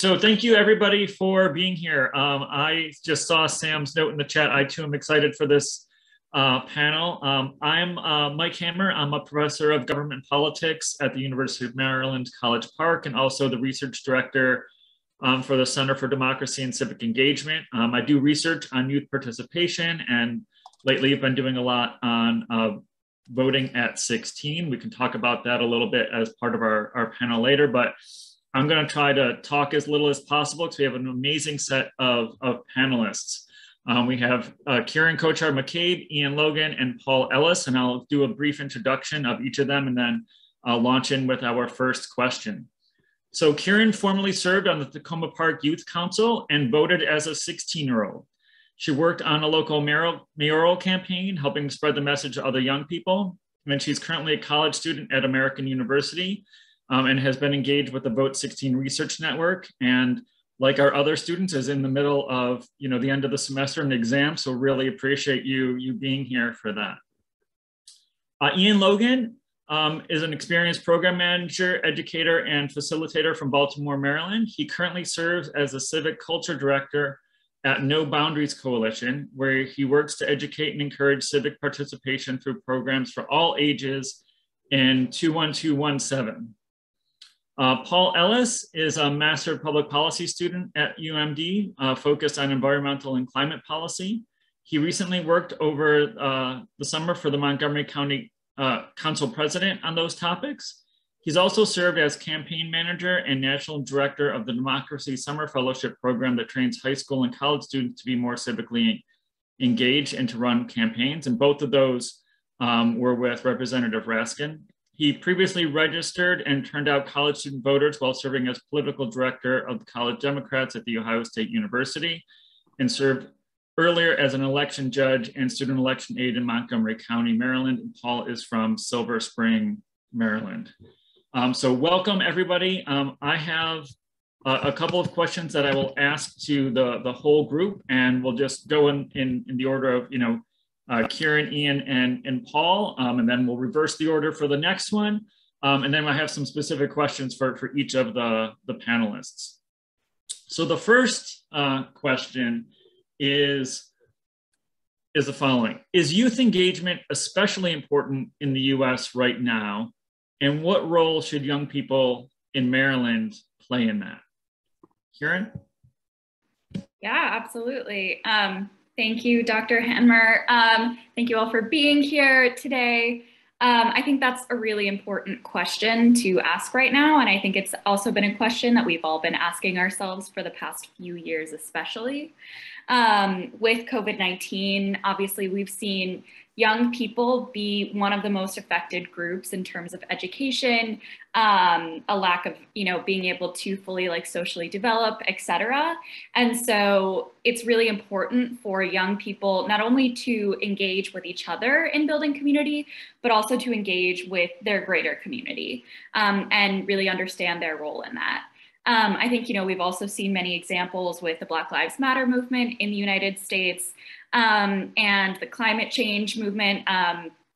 So thank you everybody for being here. I just saw Sam's note in the chat. I too am excited for this panel. I'm Mike Hanmer. I'm a professor of government politics at the University of Maryland, College Park, and also the research director for the Center for Democracy and Civic Engagement. I do research on youth participation, and lately I've been doing a lot on voting at 16. We can talk about that a little bit as part of our panel later, but I'm going to try to talk as little as possible because we have an amazing set of panelists. We have Kiran, Kochar, McCabe, Eean, Logan, and Paul Ellis, and I'll do a brief introduction of each of them and then I'll launch in with our first question. So Kiran formerly served on the Tacoma Park Youth Council and voted as a 16-year-old. She worked on a local mayoral campaign, helping spread the message to other young people. And she's currently a college student at American University and has been engaged with the Vote 16 Research Network. And like our other students, is in the middle of the end of the semester and exam. So really appreciate you being here for that. Eean Logan is an experienced program manager, educator, and facilitator from Baltimore, Maryland. He currently serves as a civic culture director at No Boundaries Coalition, where he works to educate and encourage civic participation through programs for all ages in 21217. Paul Ellis is a Master of Public Policy student at UMD, focused on environmental and climate policy. He recently worked over the summer for the Montgomery County Council President on those topics. He's also served as campaign manager and national director of the Democracy Summer Fellowship Program that trains high school and college students to be more civically engaged and to run campaigns. And both of those were with Representative Raskin. He previously registered and turned out college student voters while serving as political director of the College Democrats at The Ohio State University, and served earlier as an election judge and student election aide in Montgomery County, Maryland. And Paul is from Silver Spring, Maryland. So welcome everybody. I have a couple of questions that I will ask to the whole group, and we'll just go in the order of Kiran, Eean, and Paul, and then we'll reverse the order for the next one. And then I have some specific questions for each of the panelists. So the first question is the following. Is youth engagement especially important in the US right now? And what role should young people in Maryland play in that? Kiran? Yeah, absolutely. Thank you, Dr. Hanmer. Thank you all for being here today. I think that's a really important question to ask right now. And I think it's also been a question that we've all been asking ourselves for the past few years, especially. With COVID-19, obviously we've seen young people be one of the most affected groups in terms of education, a lack of, being able to fully socially develop, et cetera. And so it's really important for young people not only to engage with each other in building community, but also to engage with their greater community and really understand their role in that. I think, we've also seen many examples with the Black Lives Matter movement in the United States and the climate change movement.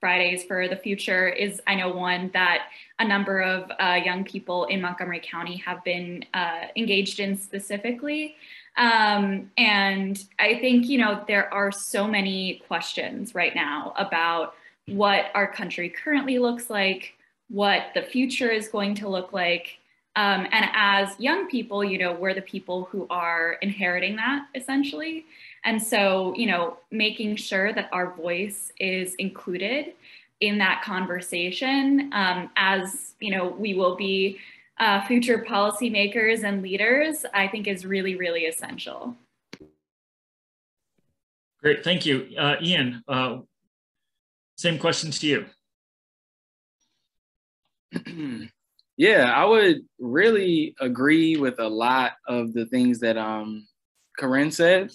Fridays for the Future is, I know, one that a number of young people in Montgomery County have been engaged in specifically. And I think, there are so many questions right now about what our country currently looks like, what the future is going to look like. And as young people, we're the people who are inheriting that essentially. And so, making sure that our voice is included in that conversation as, we will be future policymakers and leaders, I think is really, really essential. Great, thank you. Eean, same question to you. Yeah, I would really agree with a lot of the things that Kiran said.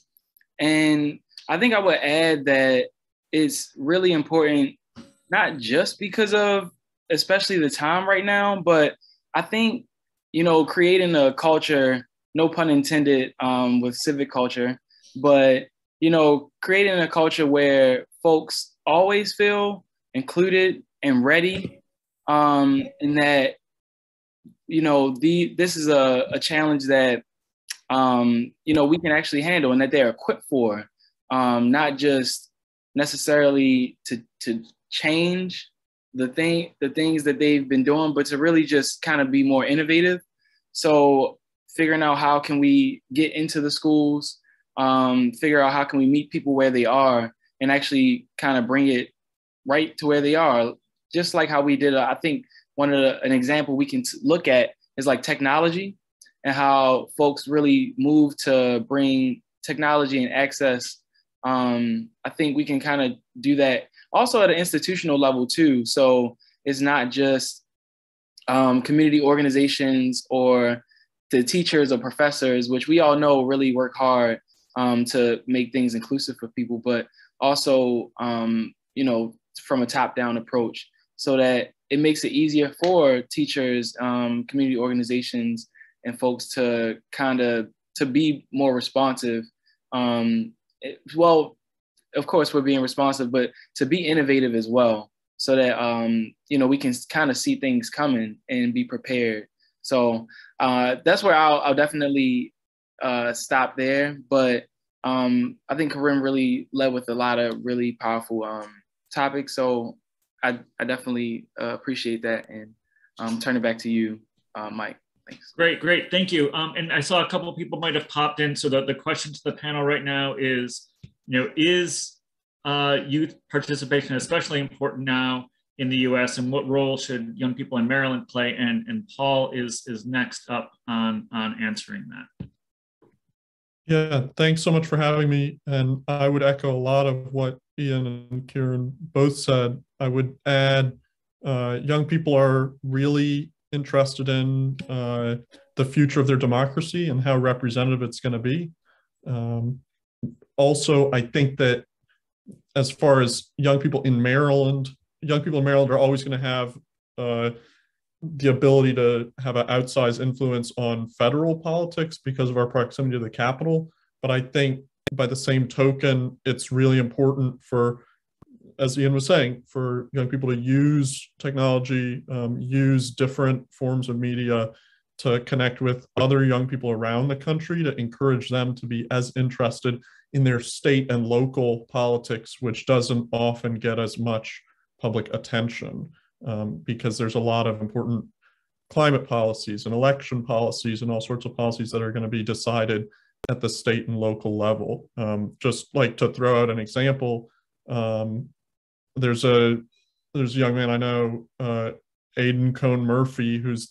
And I think I would add that it's really important, not just because of especially the time right now, but I think, creating a culture, no pun intended with civic culture, but, creating a culture where folks always feel included and ready, and that, this is a challenge that we can actually handle and that they're equipped for, not just necessarily to change the things that they've been doing, but to really just kind of be more innovative. So figuring out how can we get into the schools, figure out how can we meet people where they are and actually kind of bring it right to where they are. Just like how we did, I think an example we can look at is like technology and how folks really move to bring technology and access. I think we can kind of do that also at an institutional level too. So it's not just community organizations or the teachers or professors, which we all know really work hard to make things inclusive for people, but also, from a top-down approach so that it makes it easier for teachers, community organizations, and folks to be more responsive. Well, of course, we're being responsive, but to be innovative as well, so that we can kind of see things coming and be prepared. So that's where I'll definitely stop there. But I think Kiran really led with a lot of really powerful topics. So I definitely appreciate that, and turn it back to you, Mike. Thanks. Great, thank you. And I saw a couple of people might have popped in. So the question to the panel right now is, is youth participation especially important now in the U.S., and what role should young people in Maryland play? And Paul is next up on answering that. Yeah, thanks so much for having me. And I would echo a lot of what Eean and Kiran both said. I would add, young people are really interested in the future of their democracy and how representative it's going to be. Also, I think that as far as young people in Maryland are always going to have the ability to have an outsized influence on federal politics because of our proximity to the Capitol. But I think by the same token, it's really important for, as Eean was saying, for young people to use technology, use different forms of media to connect with other young people around the country, to encourage them to be as interested in their state and local politics, which doesn't often get as much public attention. Because there's a lot of important climate policies and election policies and all sorts of policies that are going to be decided at the state and local level. Just like to throw out an example, there's a young man I know, Aidan Cohn Murphy, who's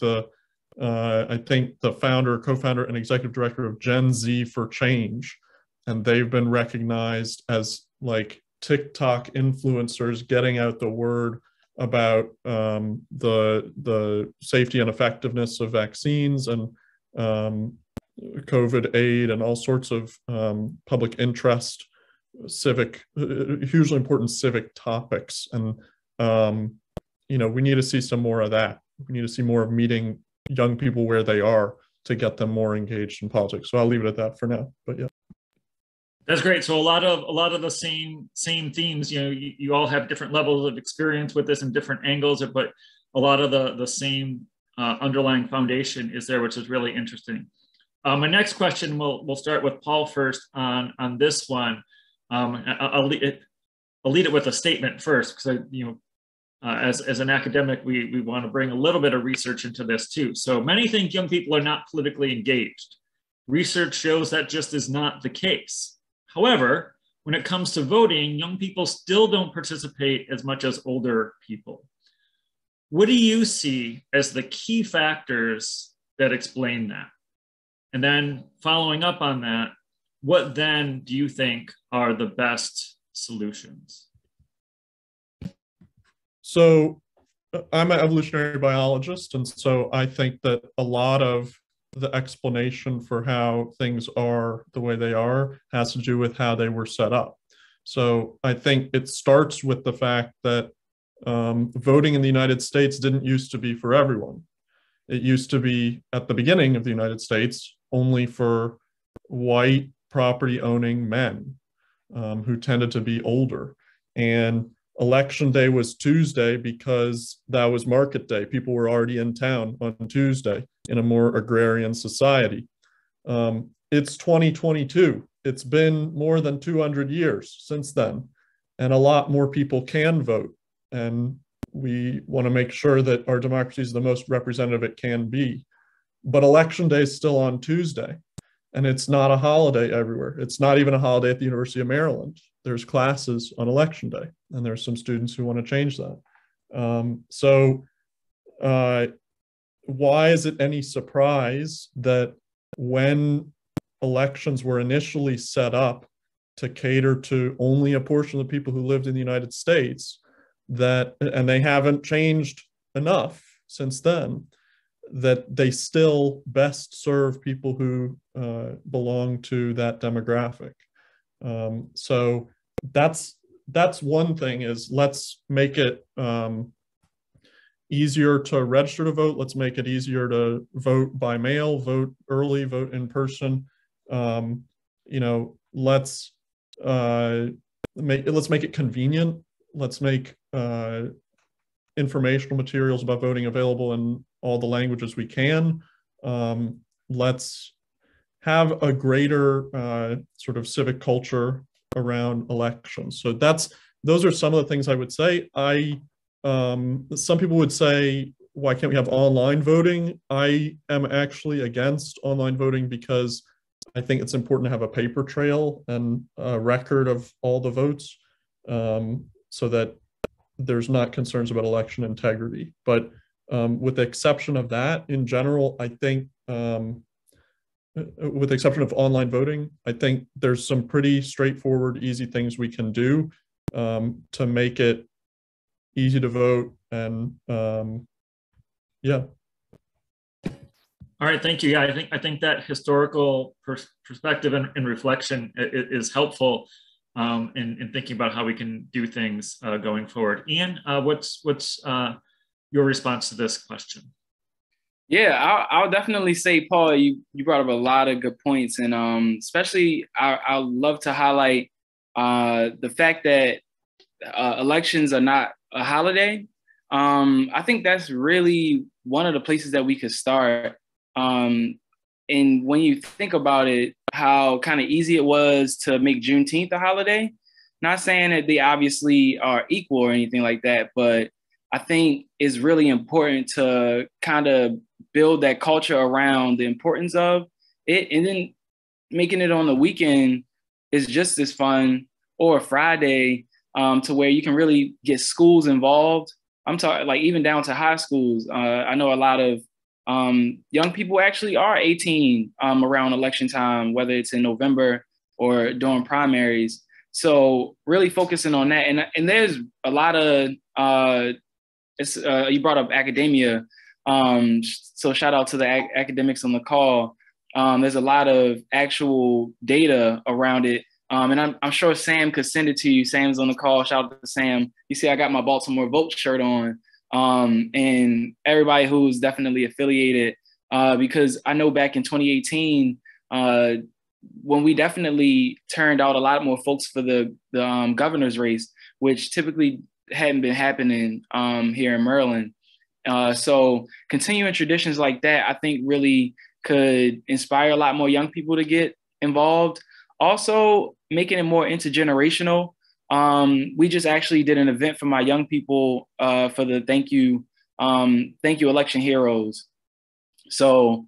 I think the founder, co-founder, and executive director of Gen Z for Change, and they've been recognized as like TikTok influencers getting out the word about the safety and effectiveness of vaccines and COVID aid and all sorts of public interest, hugely important civic topics. And, we need to see some more of that. We need to see more of meeting young people where they are to get them more engaged in politics. So I'll leave it at that for now, but yeah. That's great. So a lot of the same themes, you all have different levels of experience with this and different angles, but a lot of the same underlying foundation is there, which is really interesting. My next question, we'll start with Paul first on this one. I'll lead it with a statement first, because as an academic, we want to bring a little bit of research into this too. So many think young people are not politically engaged. Research shows that just is not the case. However, when it comes to voting, young people still don't participate as much as older people. What do you see as the key factors that explain that? And then following up on that, what then do you think are the best solutions? So I'm an evolutionary biologist, and so I think that a lot of the explanation for how things are the way they are has to do with how they were set up. So I think it starts with the fact that voting in the United States didn't used to be for everyone. It used to be, at the beginning of the United States, only for white property owning men who tended to be older. And election day was Tuesday because that was market day. People were already in town on Tuesday in a more agrarian society. it's 2022. It's been more than 200 years since then, and a lot more people can vote. And we want to make sure that our democracy is the most representative it can be. But Election Day is still on Tuesday, and it's not a holiday everywhere. It's not even a holiday at the University of Maryland. There's classes on Election Day, and there's some students who want to change that. Why is it any surprise that when elections were initially set up to cater to only a portion of the people who lived in the United States, and they haven't changed enough since then, that they still best serve people who belong to that demographic? So that's one thing, is let's make it easier to register to vote. Let's make it easier to vote by mail, vote early, vote in person. Let's make it convenient. Let's make informational materials about voting available in all the languages we can. Let's have a greater sort of civic culture around elections. So those are some of the things I would say. Some people would say, why can't we have online voting? I am actually against online voting because I think it's important to have a paper trail and a record of all the votes, so that there's not concerns about election integrity. But with the exception of that, in general, I think, with the exception of online voting, I think there's some pretty straightforward, easy things we can do to make it easy to vote. And yeah. All right, thank you. Yeah, I think that historical perspective and reflection is helpful in thinking about how we can do things going forward. Eean, what's your response to this question? Yeah, I'll definitely say, Paul, you brought up a lot of good points, and especially I love to highlight the fact that elections are not a holiday. I think that's really one of the places that we could start. And when you think about it, how kind of easy it was to make Juneteenth a holiday. Not saying that they obviously are equal or anything like that, but I think it's really important to kind of build that culture around the importance of it, and then making it on the weekend is just as fun, or a Friday, to where you can really get schools involved. I'm talking like even down to high schools. I know a lot of young people actually are 18 around election time, whether it's in November or during primaries. So really focusing on that. And there's a lot of, you brought up academia. So shout out to the academics on the call. There's a lot of actual data around it. And I'm sure Sam could send it to you. Sam's on the call. Shout out to Sam. You see, I got my Baltimore Vote shirt on. And everybody who's definitely affiliated, because I know back in 2018, when we definitely turned out a lot more folks for the governor's race, which typically hadn't been happening here in Maryland. So continuing traditions like that, I think really could inspire a lot more young people to get involved. Also making it more intergenerational. We just actually did an event for my young people for the thank you election heroes. So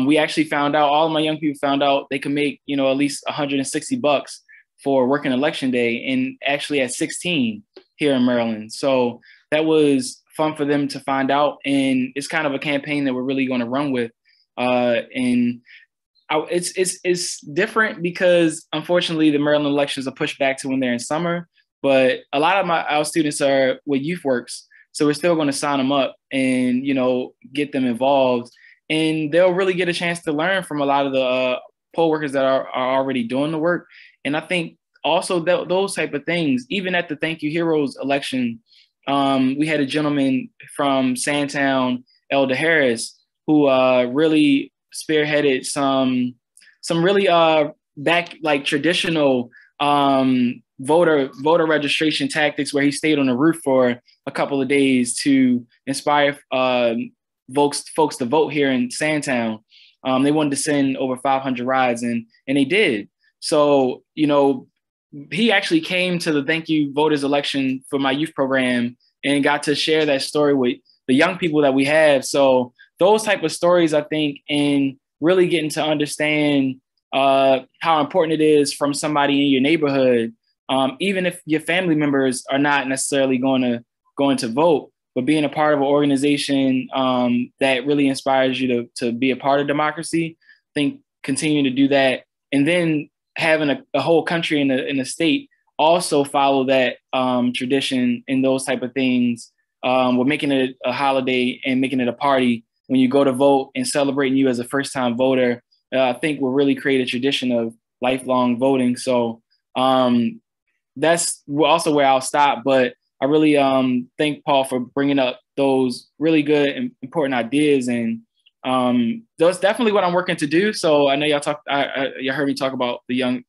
we actually found out, all of my young people found out they could make, at least $160 for working election day, and actually at 16 here in Maryland. So that was fun for them to find out. And it's kind of a campaign that we're really going to run with. It's different because unfortunately the Maryland elections are pushed back to when they're in summer, but a lot of our students are with Youth Works. So we're still going to sign them up and, get them involved, and they'll really get a chance to learn from a lot of the poll workers that are already doing the work. And I think also those type of things, even at the Thank You Heroes election, we had a gentleman from Sandtown, Elder Harris, who really spearheaded some really back like traditional voter registration tactics, where he stayed on the roof for a couple of days to inspire folks to vote here in Sandtown. They wanted to send over 500 rides, and they did. So, he actually came to the Thank You Voters election for my youth program and got to share that story with the young people that we have. So those type of stories, I think, and really getting to understand how important it is from somebody in your neighborhood, even if your family members are not necessarily going to vote, but being a part of an organization that really inspires you to be a part of democracy. I think continuing to do that, and then having a whole country in a state also follow that tradition and those type of things. We're making it a holiday and making it a party when you go to vote and celebrating you as a first-time voter. I think we'll really create a tradition of lifelong voting. So that's also where I'll stop. But I really thank Paul for bringing up those really good and important ideas. And that's definitely what I'm working to do. So I know y'all heard me talk about the young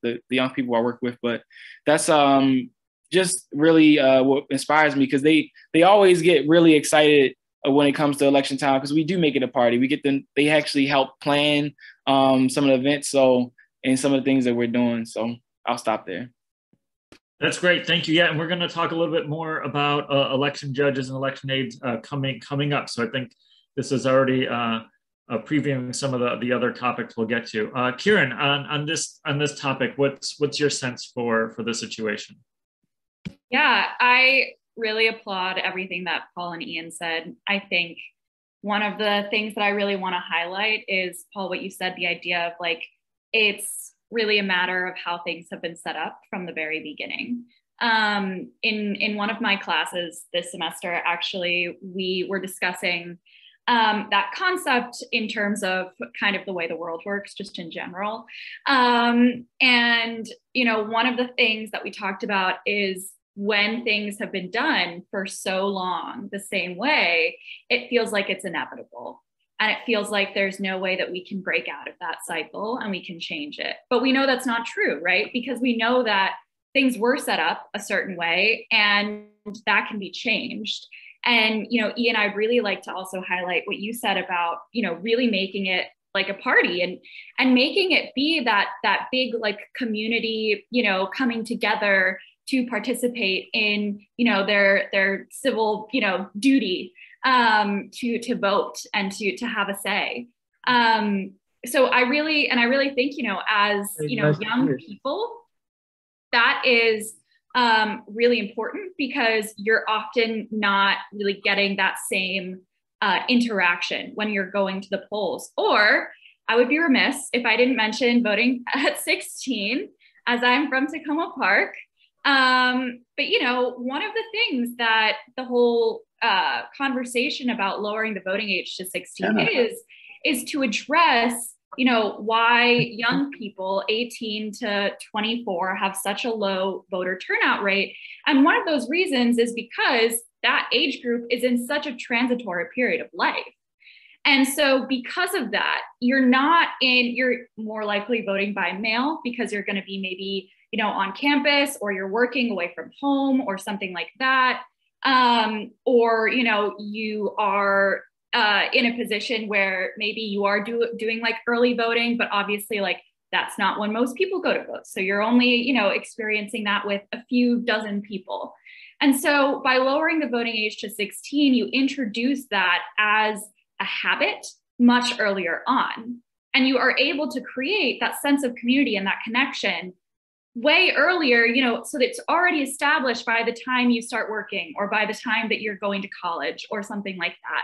people I work with, but that's just really what inspires me, because they always get really excited when it comes to election time, because we do make it a party. They actually help plan some of the events, and some of the things that we're doing. So I'll stop there. That's great. Thank you. Yeah, and we're going to talk a little bit more about election judges and election aides coming up. So I think this is already previewing some of the other topics we'll get to. Kiran, on this topic, what's your sense for the situation? Yeah, I really applaud everything that Paul and Eean said. I think one of the things that I really want to highlight is, Paul, what you said, the idea of it's really a matter of how things have been set up from the very beginning. In one of my classes this semester, actually, we were discussing that concept in terms of kind of the way the world works, just in general. And, one of the things that we talked about is, when things have been done for so long the same way, it feels like it's inevitable. And it feels like there's no way that we can break out of that cycle and we can change it. But we know that's not true, right? Because we know that things were set up a certain way and that can be changed. And, Eean, I'd really like to also highlight what you said about, really making it like a party and making it be that big community, coming together to participate in, their civil, duty to vote and to have a say. So I really think, as young people, that is really important, because you're often not really getting that same interaction when you're going to the polls. Or I would be remiss if I didn't mention voting at 16, as I'm from Tacoma Park. But one of the things that the whole conversation about lowering the voting age to 16 is to address, why young people 18 to 24 have such a low voter turnout rate. And one of those reasons is because that age group is in such a transitory period of life. And so because of that, you're more likely voting by mail, because you're going to be maybe on campus, or you're working away from home or something like that. Or, you are in a position where maybe you are doing early voting, but obviously that's not when most people go to vote. So you're only, experiencing that with a few dozen people. And so by lowering the voting age to 16, you introduce that as a habit much earlier on. And you are able to create that sense of community and that connection way earlier, so that it's already established by the time you start working, or by the time that you're going to college or something like that.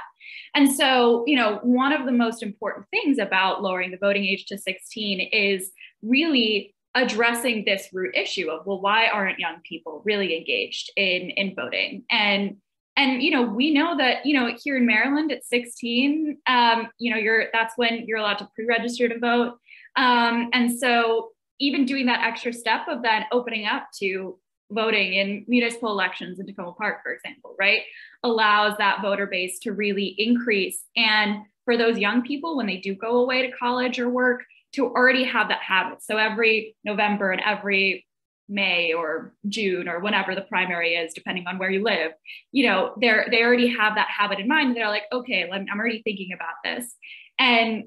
And so, one of the most important things about lowering the voting age to 16 is really addressing this root issue of, well, why aren't young people really engaged in voting? And we know that, here in Maryland at 16, that's when you're allowed to pre-register to vote. And so even doing that extra step of then opening up to voting in municipal elections in Tacoma Park, for example, right, allows that voter base to really increase. And for those young people, when they do go away to college or work, to already have that habit. So every November and every May or June or whenever the primary is, depending on where you live, they already have that habit in mind. They're like, okay, I'm already thinking about this. And,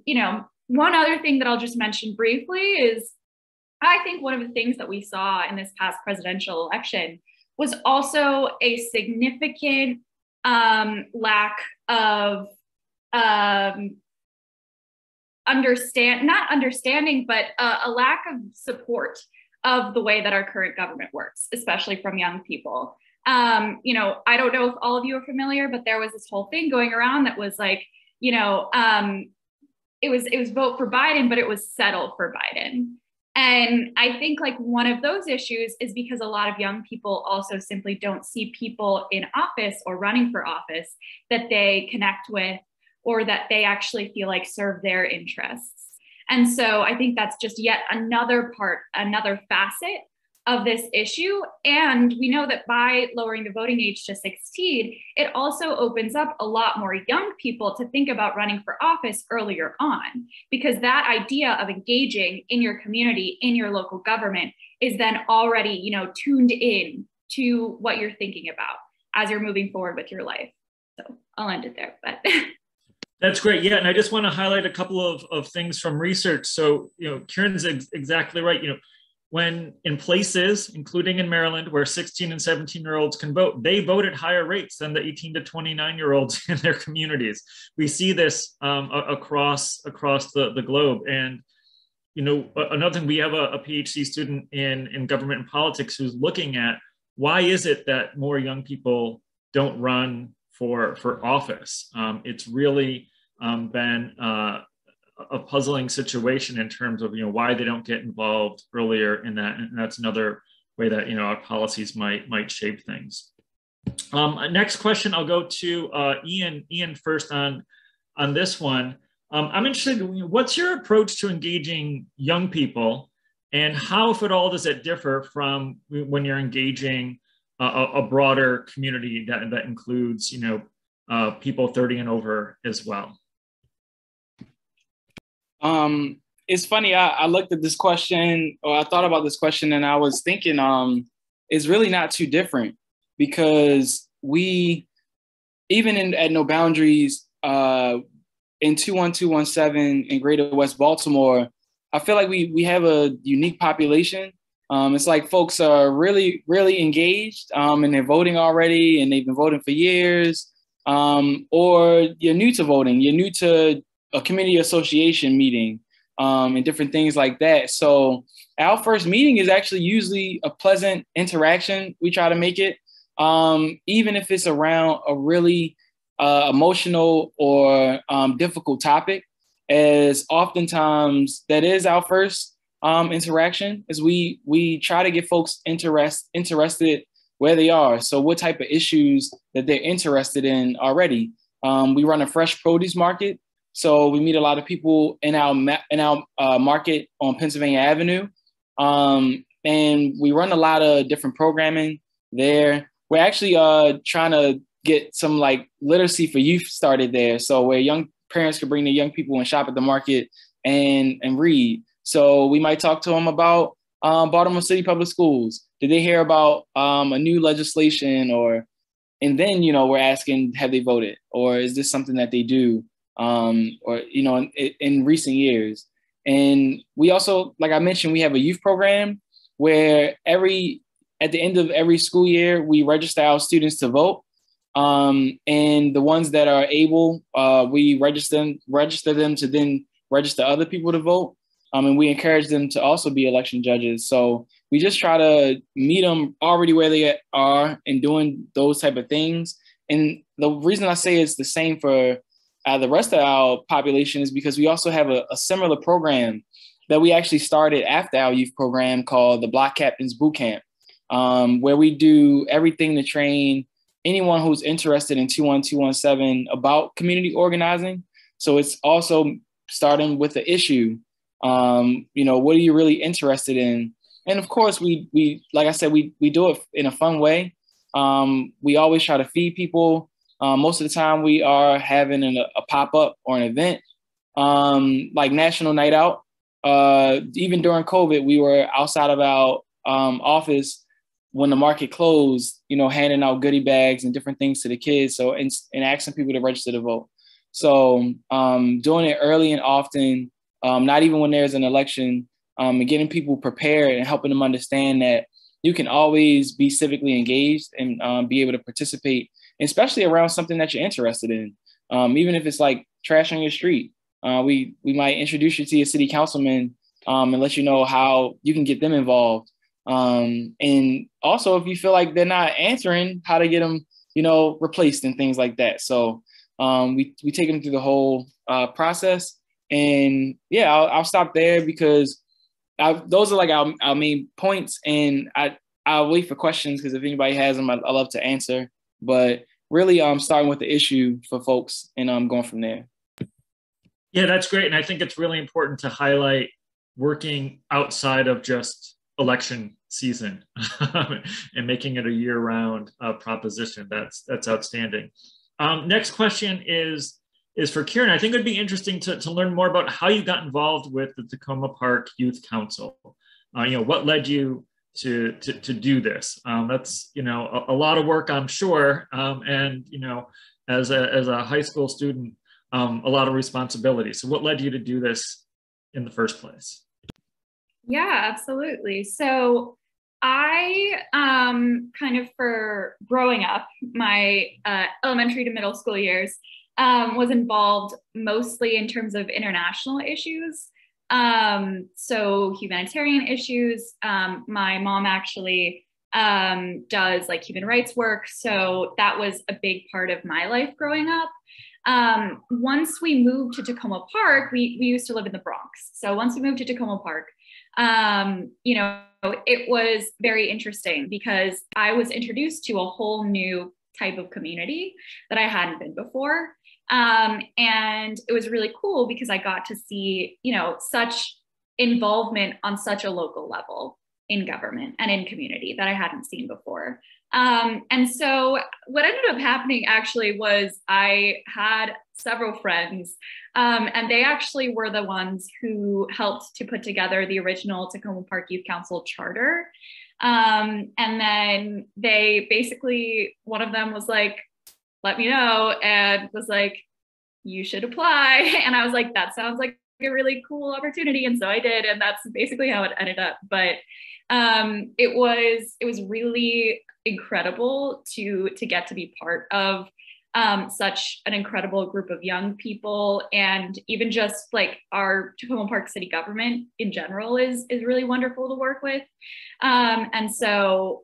one other thing that I'll just mention briefly is I think one of the things that we saw in this past presidential election was also a significant lack of not understanding, but a lack of support of the way that our current government works, especially from young people. You know, I don't know if all of you are familiar, but there was this whole thing going around that was like, you know, it was vote for Biden, but it was settle for Biden. And I think like one of those issues is because a lot of young people also simply don't see people in office or running for office that they connect with or that they actually feel like serve their interests. And so I think that's just yet another facet of this issue. And we know that by lowering the voting age to 16, it also opens up a lot more young people to think about running for office earlier on, because that idea of engaging in your community, in your local government is then already, you know, tuned in to what you're thinking about as you're moving forward with your life. So I'll end it there, but. That's great. Yeah. And I just want to highlight a couple of things from research. So, you know, Kiran's exactly right. You know, when in places, including in Maryland, where 16 and 17-year-olds can vote, they vote at higher rates than the 18 to 29-year-olds in their communities. We see this across the globe. And, you know, another thing, we have a PhD student in government and politics who's looking at why is it that more young people don't run for office. It's really been a puzzling situation in terms of, you know, why they don't get involved earlier in that. And that's another way that, you know, our policies might shape things. Next question, I'll go to Eean first on this one. I'm interested, what's your approach to engaging young people, and how, if at all, does it differ from when you're engaging a broader community that includes, you know, people 30 and over as well? It's funny. I looked at this question, or I thought about this question, and I was thinking, it's really not too different, because we, even at No Boundaries, in 21217 in Greater West Baltimore, I feel like we have a unique population. It's like folks are really, really engaged, and they're voting already, and they've been voting for years, or you're new to voting, you're new to a community association meeting, and different things like that. So our first meeting is actually usually a pleasant interaction. We try to make it, even if it's around a really emotional or difficult topic, as oftentimes that is our first interaction, is we try to get folks interested where they are. So what type of issues that they're interested in already. We run a fresh produce market. So we meet a lot of people in our market on Pennsylvania Avenue. And we run a lot of different programming there. We're actually trying to get some like literacy for youth started there. So where young parents could bring their young people and shop at the market and read. So we might talk to them about Baltimore City Public Schools. Did they hear about a new legislation? And then, you know, we're asking, have they voted? Or is this something that they do? Or, you know, in recent years. And we also, like I mentioned, we have a youth program where at the end of every school year, we register our students to vote. And the ones that are able, we register them to then register other people to vote. And we encourage them to also be election judges. So we just try to meet them already where they are and doing those type of things. And the reason I say it's the same for the rest of our population is because we also have a similar program that we actually started after our youth program called the Block Captains Boot Camp, where we do everything to train anyone who's interested in 21217 about community organizing. So it's also starting with the issue. You know, what are you really interested in? And of course, we like I said, we do it in a fun way. We always try to feed people. Most of the time we are having a pop-up or an event, like National Night Out. Even during COVID, we were outside of our office when the market closed, you know, handing out goodie bags and different things to the kids. So, and asking people to register to vote. So doing it early and often not even when there's an election, and getting people prepared and helping them understand that you can always be civically engaged and be able to participate, especially around something that you're interested in. Even if it's like trash on your street, we might introduce you to your city councilman and let you know how you can get them involved. And also, if you feel like they're not answering, how to get them, replaced and things like that. So we take them through the whole process. And yeah, I'll stop there because those are like our main points. And I'll wait for questions because if anybody has them, I'd love to answer. But really, starting with the issue for folks and going from there. Yeah, that's great. And I think it's really important to highlight working outside of just election season and making it a year-round proposition. That's outstanding. Next question is for Kiran. I think it would be interesting to learn more about how you got involved with the Tacoma Park Youth Council. What led you to do this? That's a lot of work, I'm sure, and as a high school student, a lot of responsibility. So what led you to do this in the first place? Yeah, absolutely. So I kind of, for growing up, my elementary to middle school years, was involved mostly in terms of international issues. So humanitarian issues. My mom actually does like human rights work. So that was a big part of my life growing up. Once we moved to Tacoma Park, we used to live in the Bronx. So once we moved to Tacoma Park, it was very interesting because I was introduced to a whole new type of community that I hadn't been before. And it was really cool because I got to see, such involvement on such a local level in government and in community that I hadn't seen before. And so what ended up happening actually was I had several friends, and they actually were the ones who helped to put together the original Tacoma Park Youth Council charter. And then they basically, one of them was like, let me know, and was like, you should apply. And I was like, that sounds like a really cool opportunity. And so I did, and that's basically how it ended up. But it was really incredible to get to be part of such an incredible group of young people, and even just like our Tacoma Park city government in general is really wonderful to work with. And so,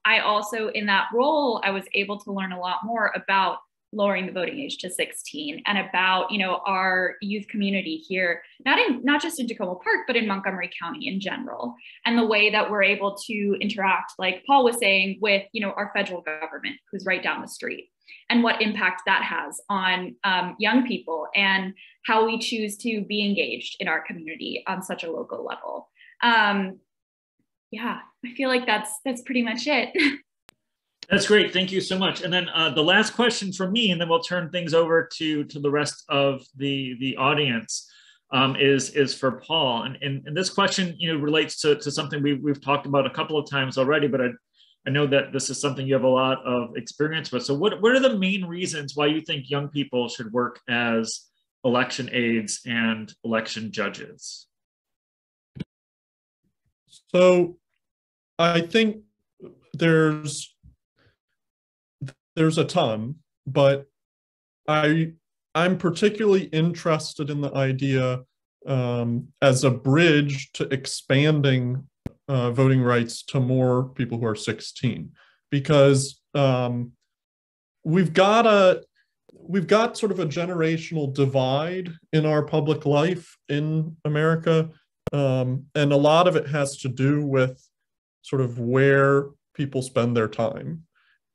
I also, in that role, I was able to learn a lot more about lowering the voting age to 16 and about, our youth community here, not just in Tacoma Park, but in Montgomery County in general, and the way that we're able to interact, like Paul was saying, with, our federal government, who's right down the street, and what impact that has on young people and how we choose to be engaged in our community on such a local level. Yeah, I feel like that's pretty much it. That's great. Thank you so much. And then the last question from me, and then we'll turn things over to the rest of the audience, is for Paul. And this question, relates to something we've talked about a couple of times already, but I know that this is something you have a lot of experience with. So what are the main reasons why you think young people should work as election aides and election judges? So I think there's a ton, but I'm particularly interested in the idea as a bridge to expanding voting rights to more people who are 16, because we've got sort of a generational divide in our public life in America, and a lot of it has to do with sort of where people spend their time.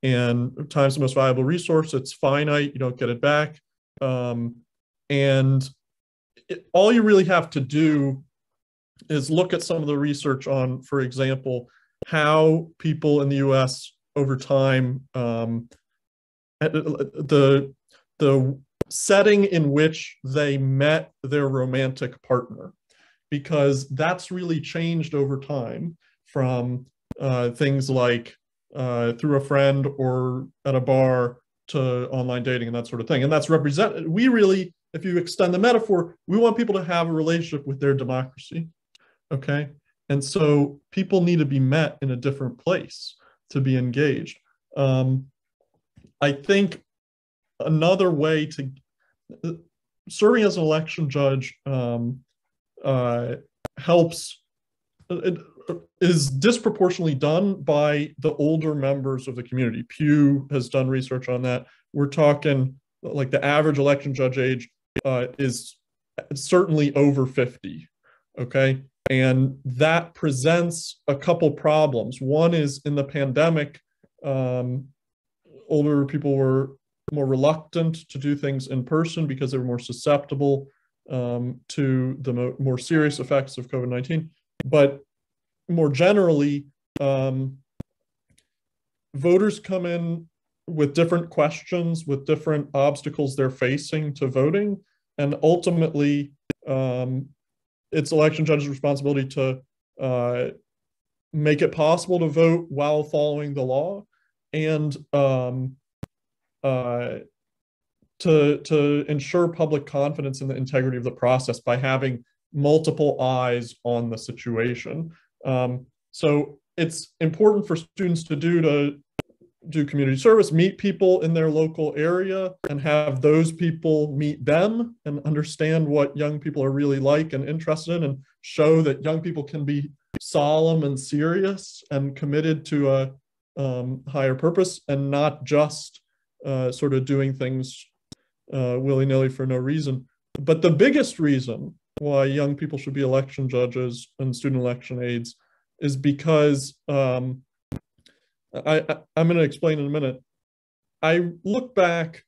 And time's the most valuable resource. It's finite. You don't get it back. And all you really have to do is look at some of the research on, for example, how people in the US over time, the setting in which they met their romantic partner, because that's really changed over time from things like through a friend or at a bar to online dating and that sort of thing. And that's represented. We really if you extend the metaphor, we want people to have a relationship with their democracy, okay? And so people need to be met in a different place to be engaged. I think another way to, serving as an election judge helps, it is disproportionately done by the older members of the community. Pew has done research on that. We're talking like the average election judge age is certainly over 50, okay? And that presents a couple problems. One is in the pandemic, older people were more reluctant to do things in person because they were more susceptible to the more serious effects of COVID-19. But more generally, voters come in with different questions, with different obstacles they're facing to voting. And ultimately, it's election judges' responsibility to make it possible to vote while following the law, and to ensure public confidence in the integrity of the process by having multiple eyes on the situation. So it's important for students to do community service, meet people in their local area, and have those people meet them and understand what young people are really like and interested in, and show that young people can be solemn and serious and committed to a higher purpose, and not just sort of doing things willy-nilly for no reason. But the biggest reason why young people should be election judges and student election aides is because I'm going to explain in a minute. I look back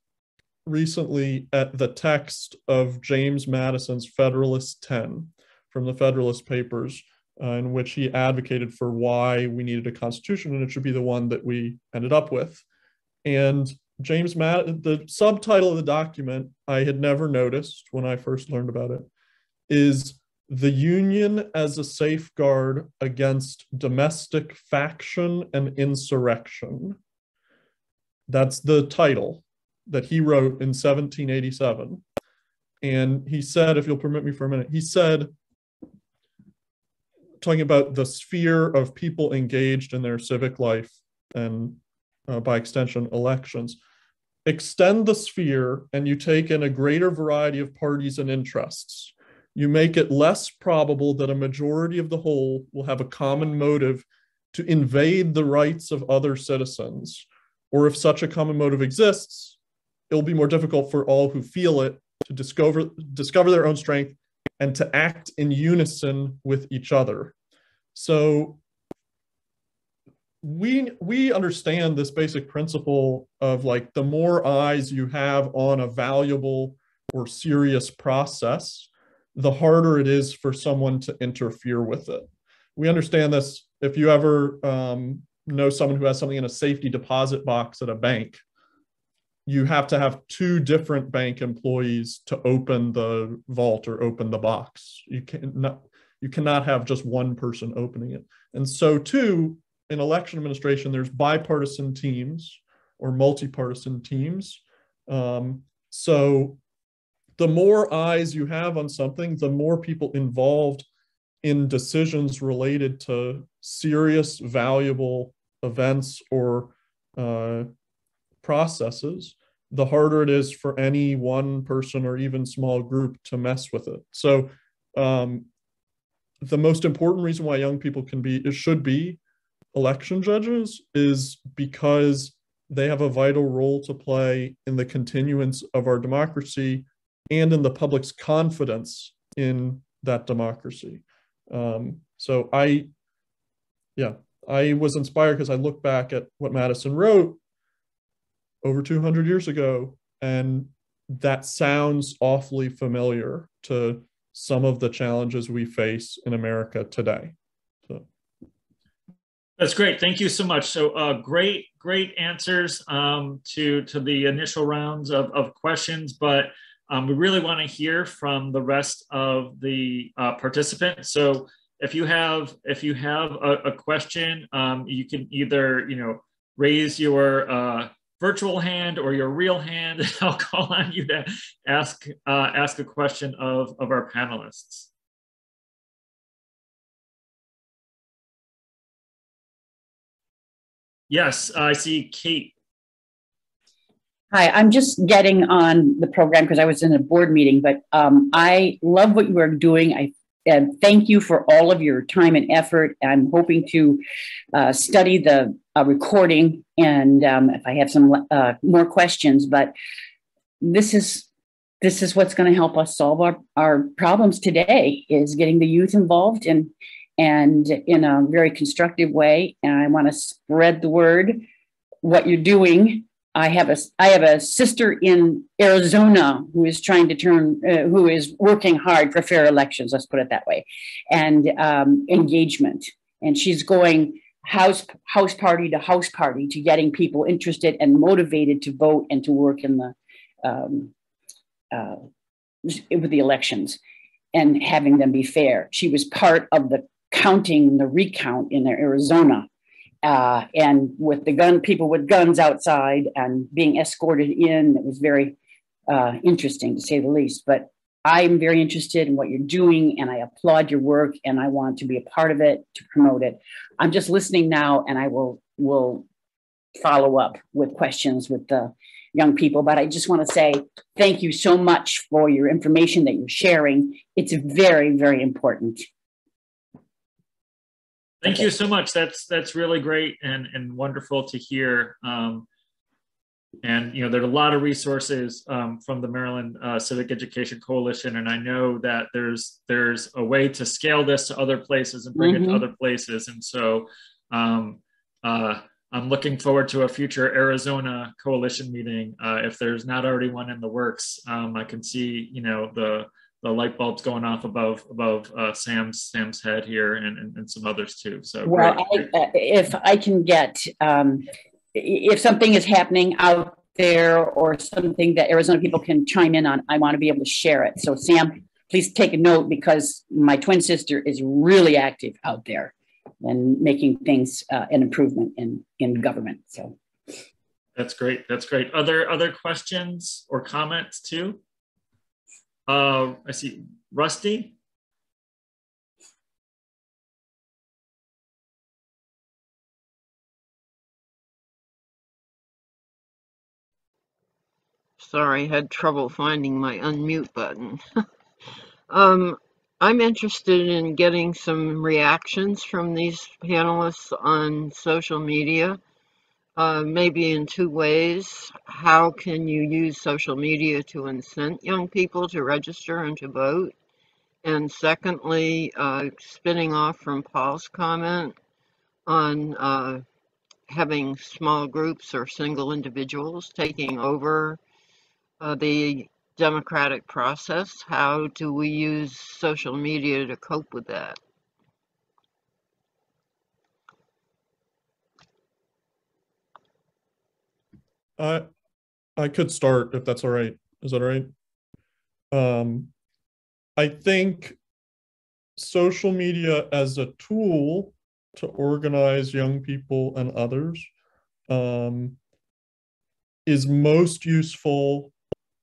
recently at the text of James Madison's Federalist 10 from the Federalist Papers, in which he advocated for why we needed a constitution, and it should be the one that we ended up with. And the subtitle of the document I had never noticed when I first learned about it is "The Union as a Safeguard Against Domestic Faction and Insurrection." That's the title that he wrote in 1787. And he said, if you'll permit me for a minute, he said, talking about the sphere of people engaged in their civic life and by extension, elections, extend the sphere and you take in a greater variety of parties and interests. You make it less probable that a majority of the whole will have a common motive to invade the rights of other citizens. Or if such a common motive exists, it'll be more difficult for all who feel it to discover their own strength and to act in unison with each other. So we understand this basic principle of, like, the more eyes you have on a valuable or serious process, the harder it is for someone to interfere with it. We understand this if you ever know someone who has something in a safety deposit box at a bank. You have to have two different bank employees to open the vault or open the box. You cannot have just one person opening it. And so too, in election administration, there's bipartisan teams or multi-partisan teams. So the more eyes you have on something, the more people involved in decisions related to serious, valuable events or processes, the harder it is for any one person or even small group to mess with it. So the most important reason why young people should be election judges is because they have a vital role to play in the continuance of our democracy and in the public's confidence in that democracy. So I was inspired because I look back at what Madison wrote over 200 years ago, and that sounds awfully familiar to some of the challenges we face in America today. So. That's great. Thank you so much. So great answers to the initial rounds of questions, but we really want to hear from the rest of the participants. So if you have a question, you can either raise your virtual hand or your real hand, and I'll call on you to ask a question of our panelists. Yes, I see Kate. Hi, I'm just getting on the program because I was in a board meeting, but I love what you are doing. And thank you for all of your time and effort. I'm hoping to study the recording, and if I have some more questions, but this is what's going to help us solve our problems today, is getting the youth involved and in a very constructive way. And I want to spread the word, what you're doing. I have a sister in Arizona who is trying to who is working hard for fair elections, let's put it that way, and engagement. And she's going house party to house party to getting people interested and motivated to vote and to work in the with the elections and having them be fair. She was part of the recount in Arizona. And with the people with guns outside and being escorted in, it was very interesting, to say the least. But I'm very interested in what you're doing, and I applaud your work, and I want to be a part of it, to promote it. I'm just listening now, and I will follow up with questions with the young people. But I just want to say thank you so much for your information that you're sharing. It's very, very important. Thank you so much. That's really great and wonderful to hear. And there are a lot of resources from the Maryland Civic Education Coalition, and I know that there's a way to scale this to other places and bring it to other places. And so I'm looking forward to a future Arizona coalition meeting. If there's not already one in the works, I can see the light bulbs going off above Sam's head here and some others too. So well, if I can get if something is happening out there or something that Arizona people can chime in on, I want to be able to share it. So Sam, please take a note, because my twin sister is really active out there and making things an improvement in government. So that's great. That's great. Other questions or comments too? I see Rusty. Sorry, had trouble finding my unmute button. I'm interested in getting some reactions from these panelists on social media, maybe in two ways. How can you use social media to incent young people to register and to vote? And secondly, spinning off from Paul's comment on having small groups or single individuals taking over the democratic process, how do we use social media to cope with that? I could start, if that's all right. Is that all right? I think social media as a tool to organize young people and others is most useful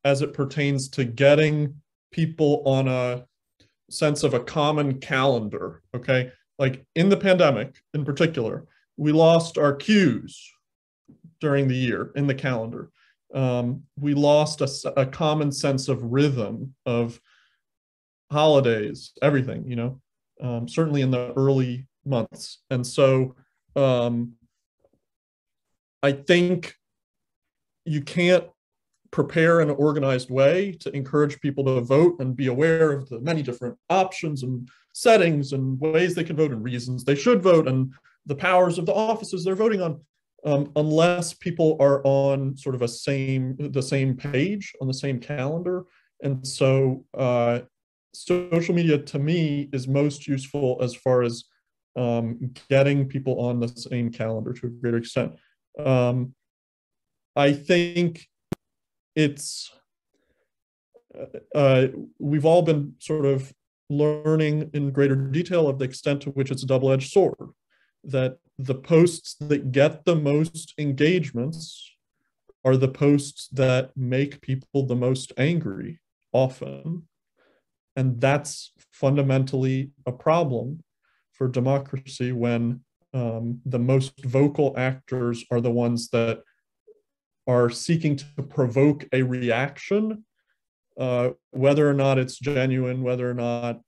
as it pertains to getting people on a sense of a common calendar, okay? Like in the pandemic in particular, we lost our cues during the year in the calendar. We lost a common sense of rhythm, of holidays, everything, certainly in the early months. And so I think you can't prepare in an organized way to encourage people to vote and be aware of the many different options and settings and ways they can vote and reasons they should vote and the powers of the offices they're voting on, unless people are on sort of the same page, on the same calendar. And so social media to me is most useful as far as getting people on the same calendar to a greater extent. I think we've all been sort of learning in greater detail of the extent to which it's a double-edged sword, that the posts that get the most engagements are the posts that make people the most angry often. And that's fundamentally a problem for democracy when the most vocal actors are the ones that are seeking to provoke a reaction, whether or not it's genuine, whether or not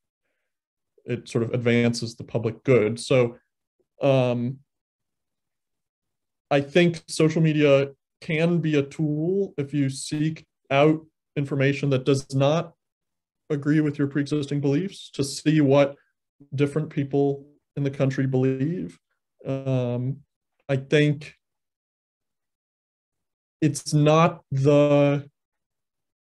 it sort of advances the public good. So I think social media can be a tool if you seek out information that does not agree with your pre-existing beliefs, to see what different people in the country believe. I think it's not the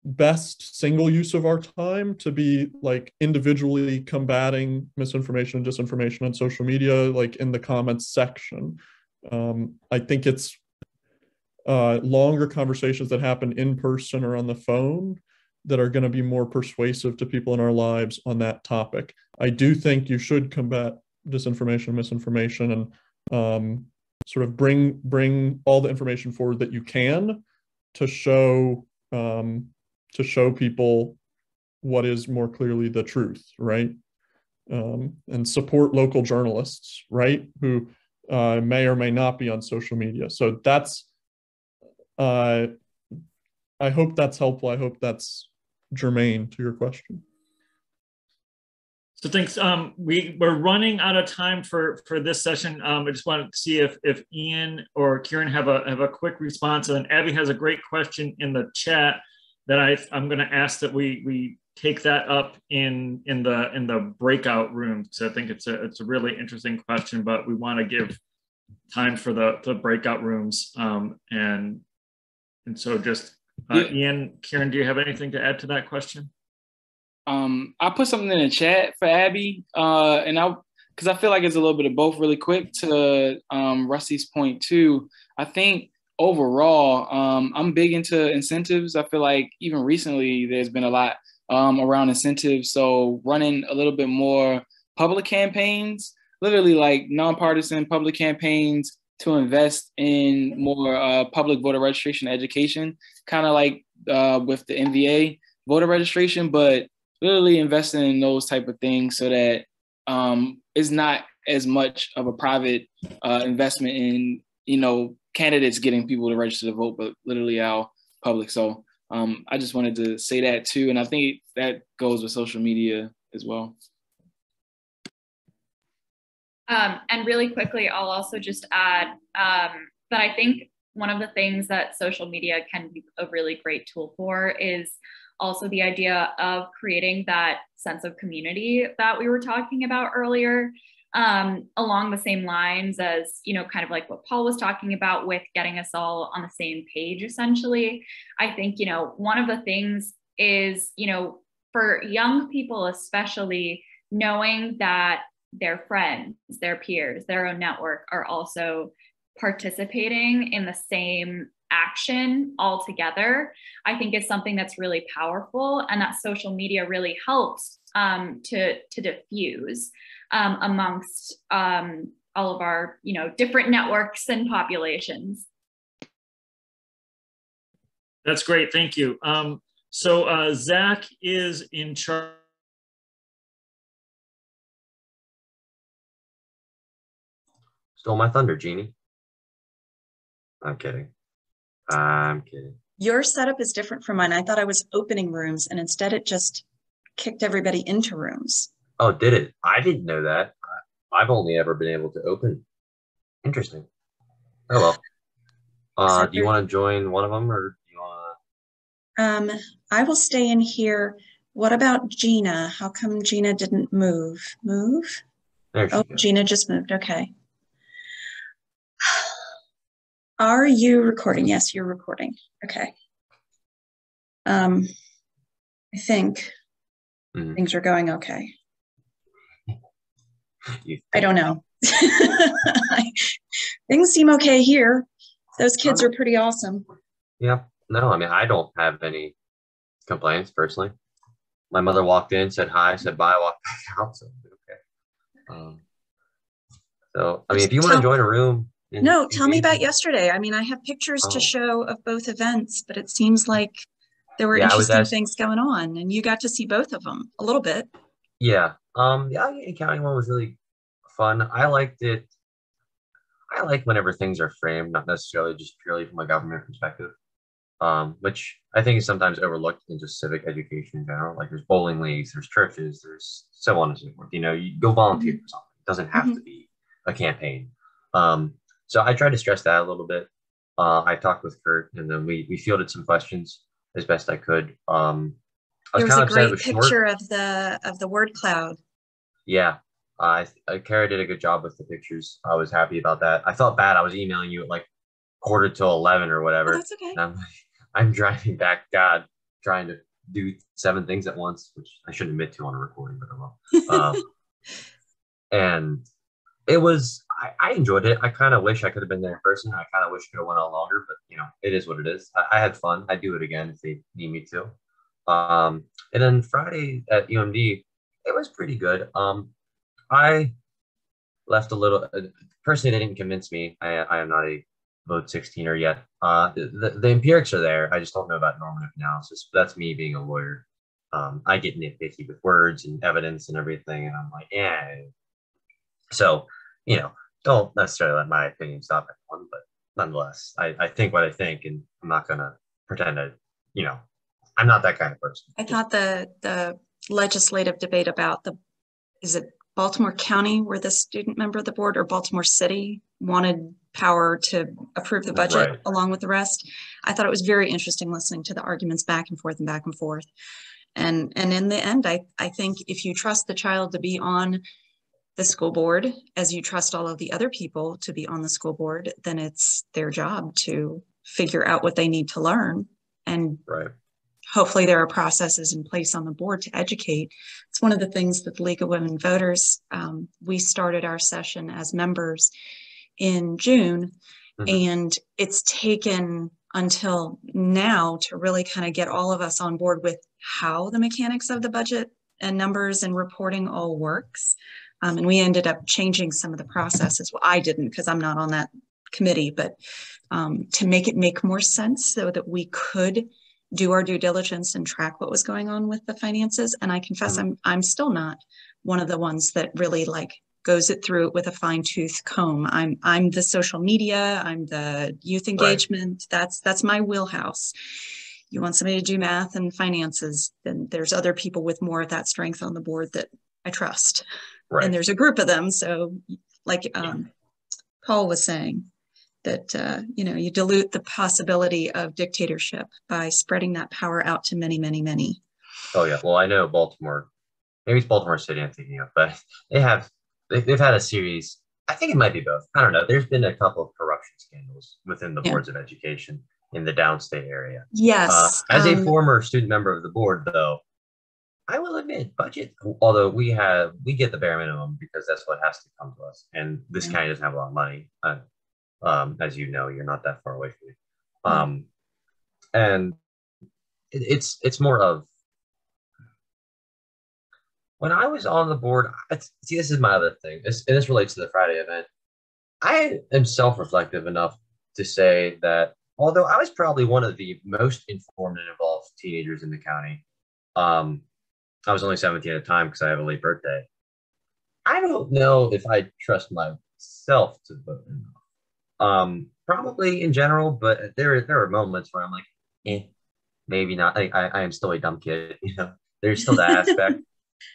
best single use of our time to be like individually combating misinformation and disinformation on social media, like in the comments section. I think it's longer conversations that happen in person or on the phone that are going to be more persuasive to people in our lives on that topic. I do think you should combat disinformation, misinformation, and sort of bring all the information forward that you can to show people what is more clearly the truth, right? And support local journalists, right, who may or may not be on social media. So that's, I hope that's helpful. I hope that's germane to your question. So thanks. We're running out of time for this session. I just wanted to see if Eean or Kiran have a quick response. And then Abby has a great question in the chat that I'm going to ask that we take that up in the breakout room. So I think it's a really interesting question, but we want to give time for the breakout rooms. And so just Eean, Kiran, do you have anything to add to that question? I put something in the chat for Abby, because I feel like it's a little bit of both. Really quick to Rusty's point too. I think overall, I'm big into incentives. I feel like even recently there's been a lot around incentives. So running a little bit more public campaigns, literally like nonpartisan public campaigns to invest in more public voter registration education, kind of like with the NVA voter registration, but literally investing in those type of things so that it's not as much of a private investment in, candidates getting people to register to vote, but literally our public. So I just wanted to say that too. And I think that goes with social media as well. And really quickly, I'll also just add that I think one of the things that social media can be a really great tool for is also the idea of creating that sense of community that we were talking about earlier, along the same lines as, kind of like what Paul was talking about with getting us all on the same page, essentially. I think, one of the things is, for young people, especially, knowing that their friends, their peers, their own network are also participating in the same action all together, I think is something that's really powerful, and that social media really helps to diffuse amongst all of our different networks and populations. That's great, thank you. So Zach is in charge. Stole my thunder, Jeannie. I'm kidding. I'm kidding. Your setup is different from mine. I thought I was opening rooms, and instead it just kicked everybody into rooms. Oh, did it? I didn't know that. I've only ever been able to open. Interesting. Oh well. Do you want to join one of them, or do you want to? I will stay in here. What about Gina? How come Gina didn't move? Move? There she goes. Gina just moved. Okay. Are you recording? Yes, you're recording. Okay. I think things are going okay. I don't know. Things seem okay here. Those kids are pretty awesome. Yeah. No, I mean, I don't have any complaints personally. My mother walked in, said hi, said bye, walked back out. So okay. So I mean, if you want to join a room, No, tell me about yesterday. I mean, I have pictures to show of both events, but it seems like there were interesting things going on, and you got to see both of them a little bit. Yeah. The Allegheny County one was really fun. I liked it. I like whenever things are framed, not necessarily just purely from a government perspective, which I think is sometimes overlooked in just civic education in general. Like there's bowling leagues, there's churches, there's so on and so forth. You know, you go volunteer for something. It doesn't have to be a campaign. So I tried to stress that a little bit. I talked with Kurt, and then we fielded some questions as best I could. I was There was kind a of upset it great was picture short. of the word cloud. Yeah, Kara did a good job with the pictures. I was happy about that. I felt bad. I was emailing you at like 11:15 or whatever. Oh, that's okay. And I'm driving back, God, trying to do 7 things at once, which I shouldn't admit to on a recording, but I will. And it was, I enjoyed it. I kind of wish I could have been there in person. I kind of wish I could have went on longer, but you know, it is what it is. I had fun. I'd do it again if they need me to. And then Friday at UMD, it was pretty good. I left a little, personally, they didn't convince me. I am not a vote 16er yet. The empirics are there. I just don't know about normative analysis. That's me being a lawyer. I get nitpicky with words and evidence and everything. And I'm like, yeah. So, you know, don't necessarily let my opinion stop anyone, but nonetheless, I think what I think, and I'm not going to pretend that, you know, I'm not that kind of person. I thought the legislative debate about is it Baltimore County were the student member of the board, or Baltimore City wanted power to approve the budget along with the rest. I thought it was very interesting listening to the arguments back and forth and back and forth. And in the end, I think if you trust the child to be on the school board, as you trust all of the other people to be on the school board, then it's their job to figure out what they need to learn. And hopefully there are processes in place on the board to educate. It's one of the things that the League of Women Voters, we started our session as members in June, and it's taken until now to really kind of get all of us on board with how the mechanics of the budget and numbers and reporting all works. And we ended up changing some of the processes. Well, I didn't, because I'm not on that committee, but to make it make more sense so that we could do our due diligence and track what was going on with the finances. And I confess, I'm still not one of the ones that really like goes it through it with a fine-tooth comb. I'm the social media, I'm the youth engagement. That's my wheelhouse. You want somebody to do math and finances, then there's other people with more of that strength on the board that I trust. And there's a group of them. So like Paul was saying, that, you know, you dilute the possibility of dictatorship by spreading that power out to many, many, many. Oh yeah. Well, I know Baltimore, maybe it's Baltimore City I'm thinking of, but they've had a series. I think it might be both. I don't know. There's been a couple of corruption scandals within the boards of education in the downstate area. Yes. As a former student member of the board, though, I will admit budget, although we get the bare minimum because that's what has to come to us. And this county doesn't have a lot of money. As you know, you're not that far away from me. And it's more of, when I was on the board, see, this is my other thing, and this relates to the Friday event. I am self-reflective enough to say that although I was probably one of the most informed and involved teenagers in the county, I was only 17 at the time because I have a late birthday. I don't know if I trust myself to vote enough. Probably in general, but there are moments where I'm like, maybe not. I am still a dumb kid, you know. There's still that aspect.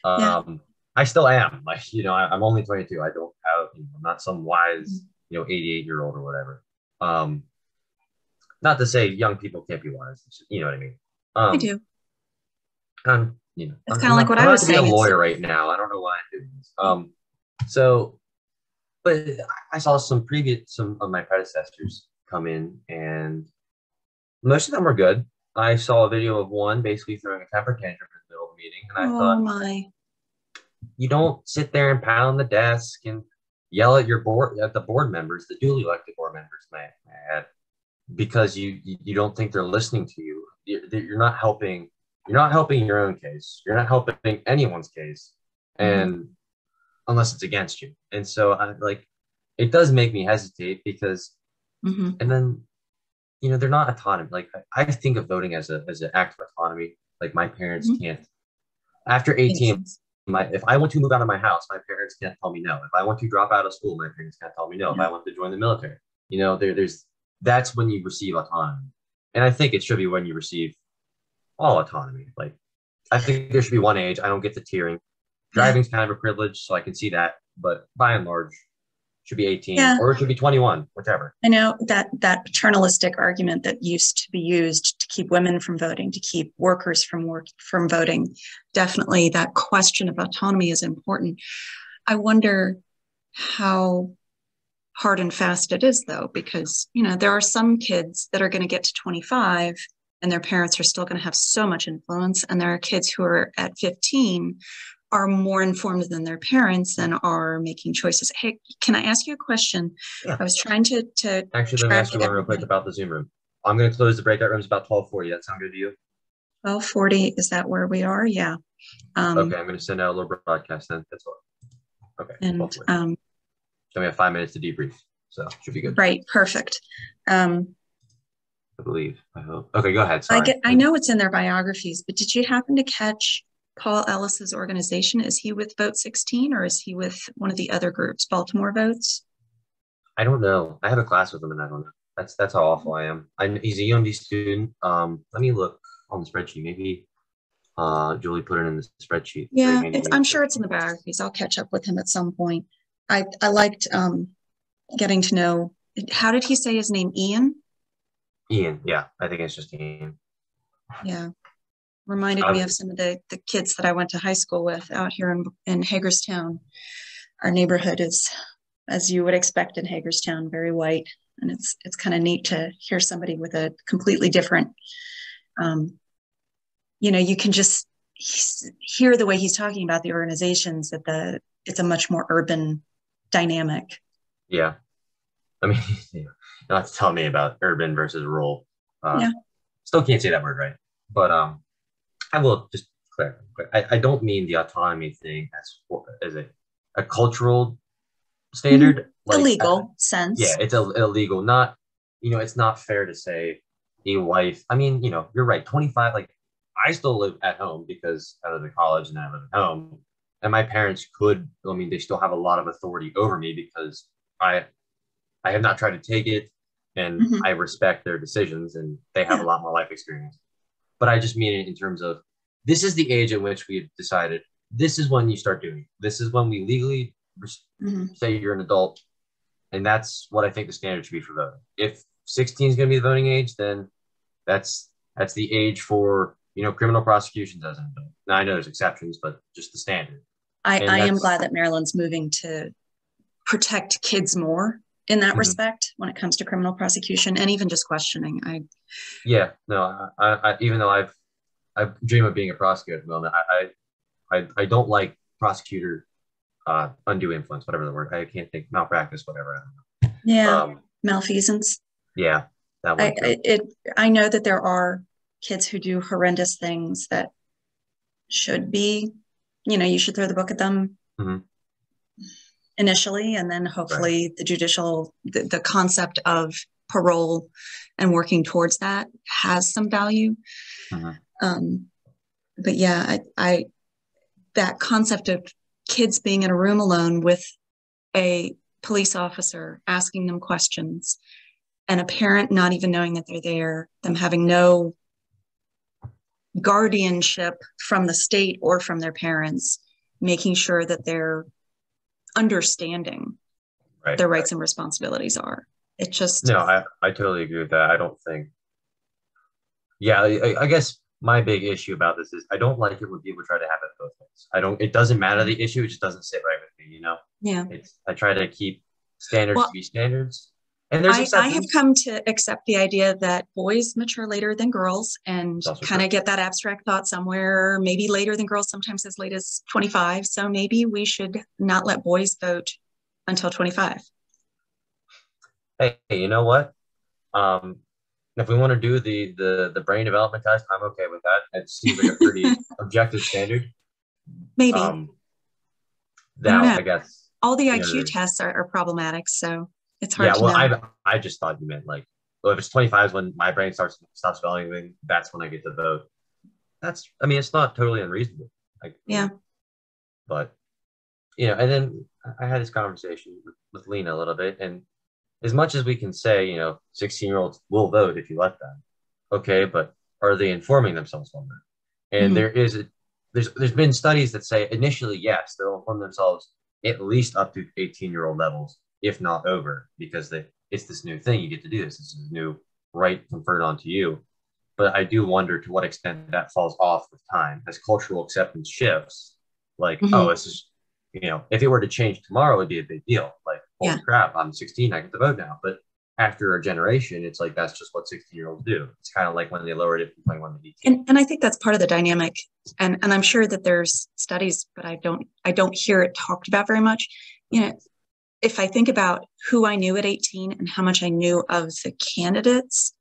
I still am, like, you know, I'm only 22. I don't have, you know, I'm not some wise, you know, 88-year-old or whatever. Not to say young people can't be wise, you know what I mean? I do. You know, it's kind of like what I was saying. I'm a lawyer right now. I don't know why I'm doing this. So, but I saw some of my predecessors come in, and most of them were good. I saw a video of one basically throwing a temper tantrum in the middle of the meeting, and I thought, you don't sit there and pound the desk and yell at the board members, the duly elected board members, may I add, because you don't think they're listening to you. You're not helping. You're not helping your own case. You're not helping anyone's case, and unless it's against you. And so it does make me hesitate because, Mm-hmm. and then, you know, they're not autonomous. Like I think of voting as an act of autonomy. Like my parents Mm-hmm. can't, after 18, if I want to move out of my house, my parents can't tell me no. If I want to drop out of school, my parents can't tell me no. If I want to join the military, you know, that's when you receive autonomy. And I think it should be when you receive all autonomy. Like, I think there should be one age. I don't get the tiering. Driving's kind of a privilege, so I can see that. But by and large, should be 18 or it should be 21, whichever. I know that paternalistic argument that used to be used to keep women from voting, to keep workers from voting. Definitely that question of autonomy is important. I wonder how hard and fast it is, though, because, you know, there are some kids that are going to get to 25 and their parents are still going to have so much influence. And there are kids who are at 15 are more informed than their parents and are making choices. Hey, can I ask you a question? Yeah. I was trying to actually, let me ask you one real quick about the Zoom room. I'm going to close the breakout rooms about 12:40. That sound good to you? 12:40, is that where we are? Yeah. Okay, I'm going to send out a little broadcast then. That's all. Okay. And so we have 5 minutes to debrief, so should be good. Right, perfect. I believe. I hope. Okay, go ahead. Sorry. I know it's in their biographies, but did you happen to catch Paul Ellis's organization? Is he with Vote 16 or is he with one of the other groups, Baltimore Votes? I don't know. I have a class with him and I don't know. That's how awful I am. He's a UMD student. Let me look on the spreadsheet. Maybe Julie put it in the spreadsheet. Yeah, I'm sure it's in the biographies. I'll catch up with him at some point. I liked getting to know, how did he say his name? Eean? Eean, yeah. I think it's just Eean. Yeah. Reminded me of some of the kids that I went to high school with out here in Hagerstown. Our neighborhood is, as you would expect in Hagerstown, very white. And it's kind of neat to hear somebody with a completely different, you know, you can just hear the way he's talking about the organizations, that it's a much more urban dynamic. Yeah. I mean, you don't have to tell me about urban versus rural. Still can't say that word right. But I will just clarify. I don't mean the autonomy thing as a cultural standard. Mm-hmm. Like, illegal sense. Yeah, it's illegal. Not, you know, it's not fair to say a wife. I mean, you know, you're right. 25, like I still live at home because I live in college and I live at home. And my parents they still have a lot of authority over me because I have not tried to take it and I respect their decisions and they have a lot more life experience. But I just mean it in terms of, this is the age at which we've decided this is when you start doing it. This is when we legally say you're an adult. And that's what I think the standard should be for voting. If 16 is going to be the voting age, then that's the age for, you know, criminal prosecutions as an adult. Now, I know there's exceptions, but just the standard. I am glad that Maryland's moving to protect kids more in that respect when it comes to criminal prosecution and even just questioning. I even though I dream of being a prosecutor at the moment, I don't like prosecutor undue influence, whatever the word. I can't think, malpractice, whatever. I don't know. Yeah, malfeasance. Yeah, that one. I know that there are kids who do horrendous things that should be, you know, you should throw the book at them initially, and then hopefully the concept of parole and working towards that has some value. But yeah, I that concept of kids being in a room alone with a police officer asking them questions and a parent not even knowing that they're there, them having no guardianship from the state or from their parents, making sure that they're understanding their rights and responsibilities are. It just... No, I totally agree with that. I don't think... Yeah, I guess my big issue about this is I don't like it when people try to have it both ways. It doesn't matter the issue, it just doesn't sit right with me, you know? Yeah. I try to keep standards to be standards. And there's I have come to accept the idea that boys mature later than girls and kind of get that abstract thought somewhere, maybe later than girls, sometimes as late as 25. So maybe we should not let boys vote until 25. Hey, you know what? If we want to do the brain development test, I'm okay with that. It seems like a pretty objective standard. Maybe. Now, I guess all the IQ tests are problematic, so it's hard yeah, to well, know. I just thought you meant like, well, if it's 25 is when my brain stops valuing, that's when I get to vote. I mean, it's not totally unreasonable. Like, Yeah. But, and then I had this conversation with Lena a little bit, and as much as we can say, 16-year-olds will vote if you let them, okay, but are they informing themselves on that? And there's been studies that say initially, yes, they'll inform themselves at least up to 18-year-old levels, if not over, because it's this new thing. You get to do this. It's a new right conferred onto you. But I do wonder to what extent that falls off with time as cultural acceptance shifts. Like, oh, this is, if it were to change tomorrow, it'd be a big deal. Like, holy crap, I'm 16, I get to vote now. But after a generation, it's like, that's just what 16-year-olds do. It's kind of like when they lowered it from 21 to 18. And I think that's part of the dynamic. And I'm sure that there's studies, but I don't hear it talked about very much. If I think about who I knew at 18 and how much I knew of the candidates,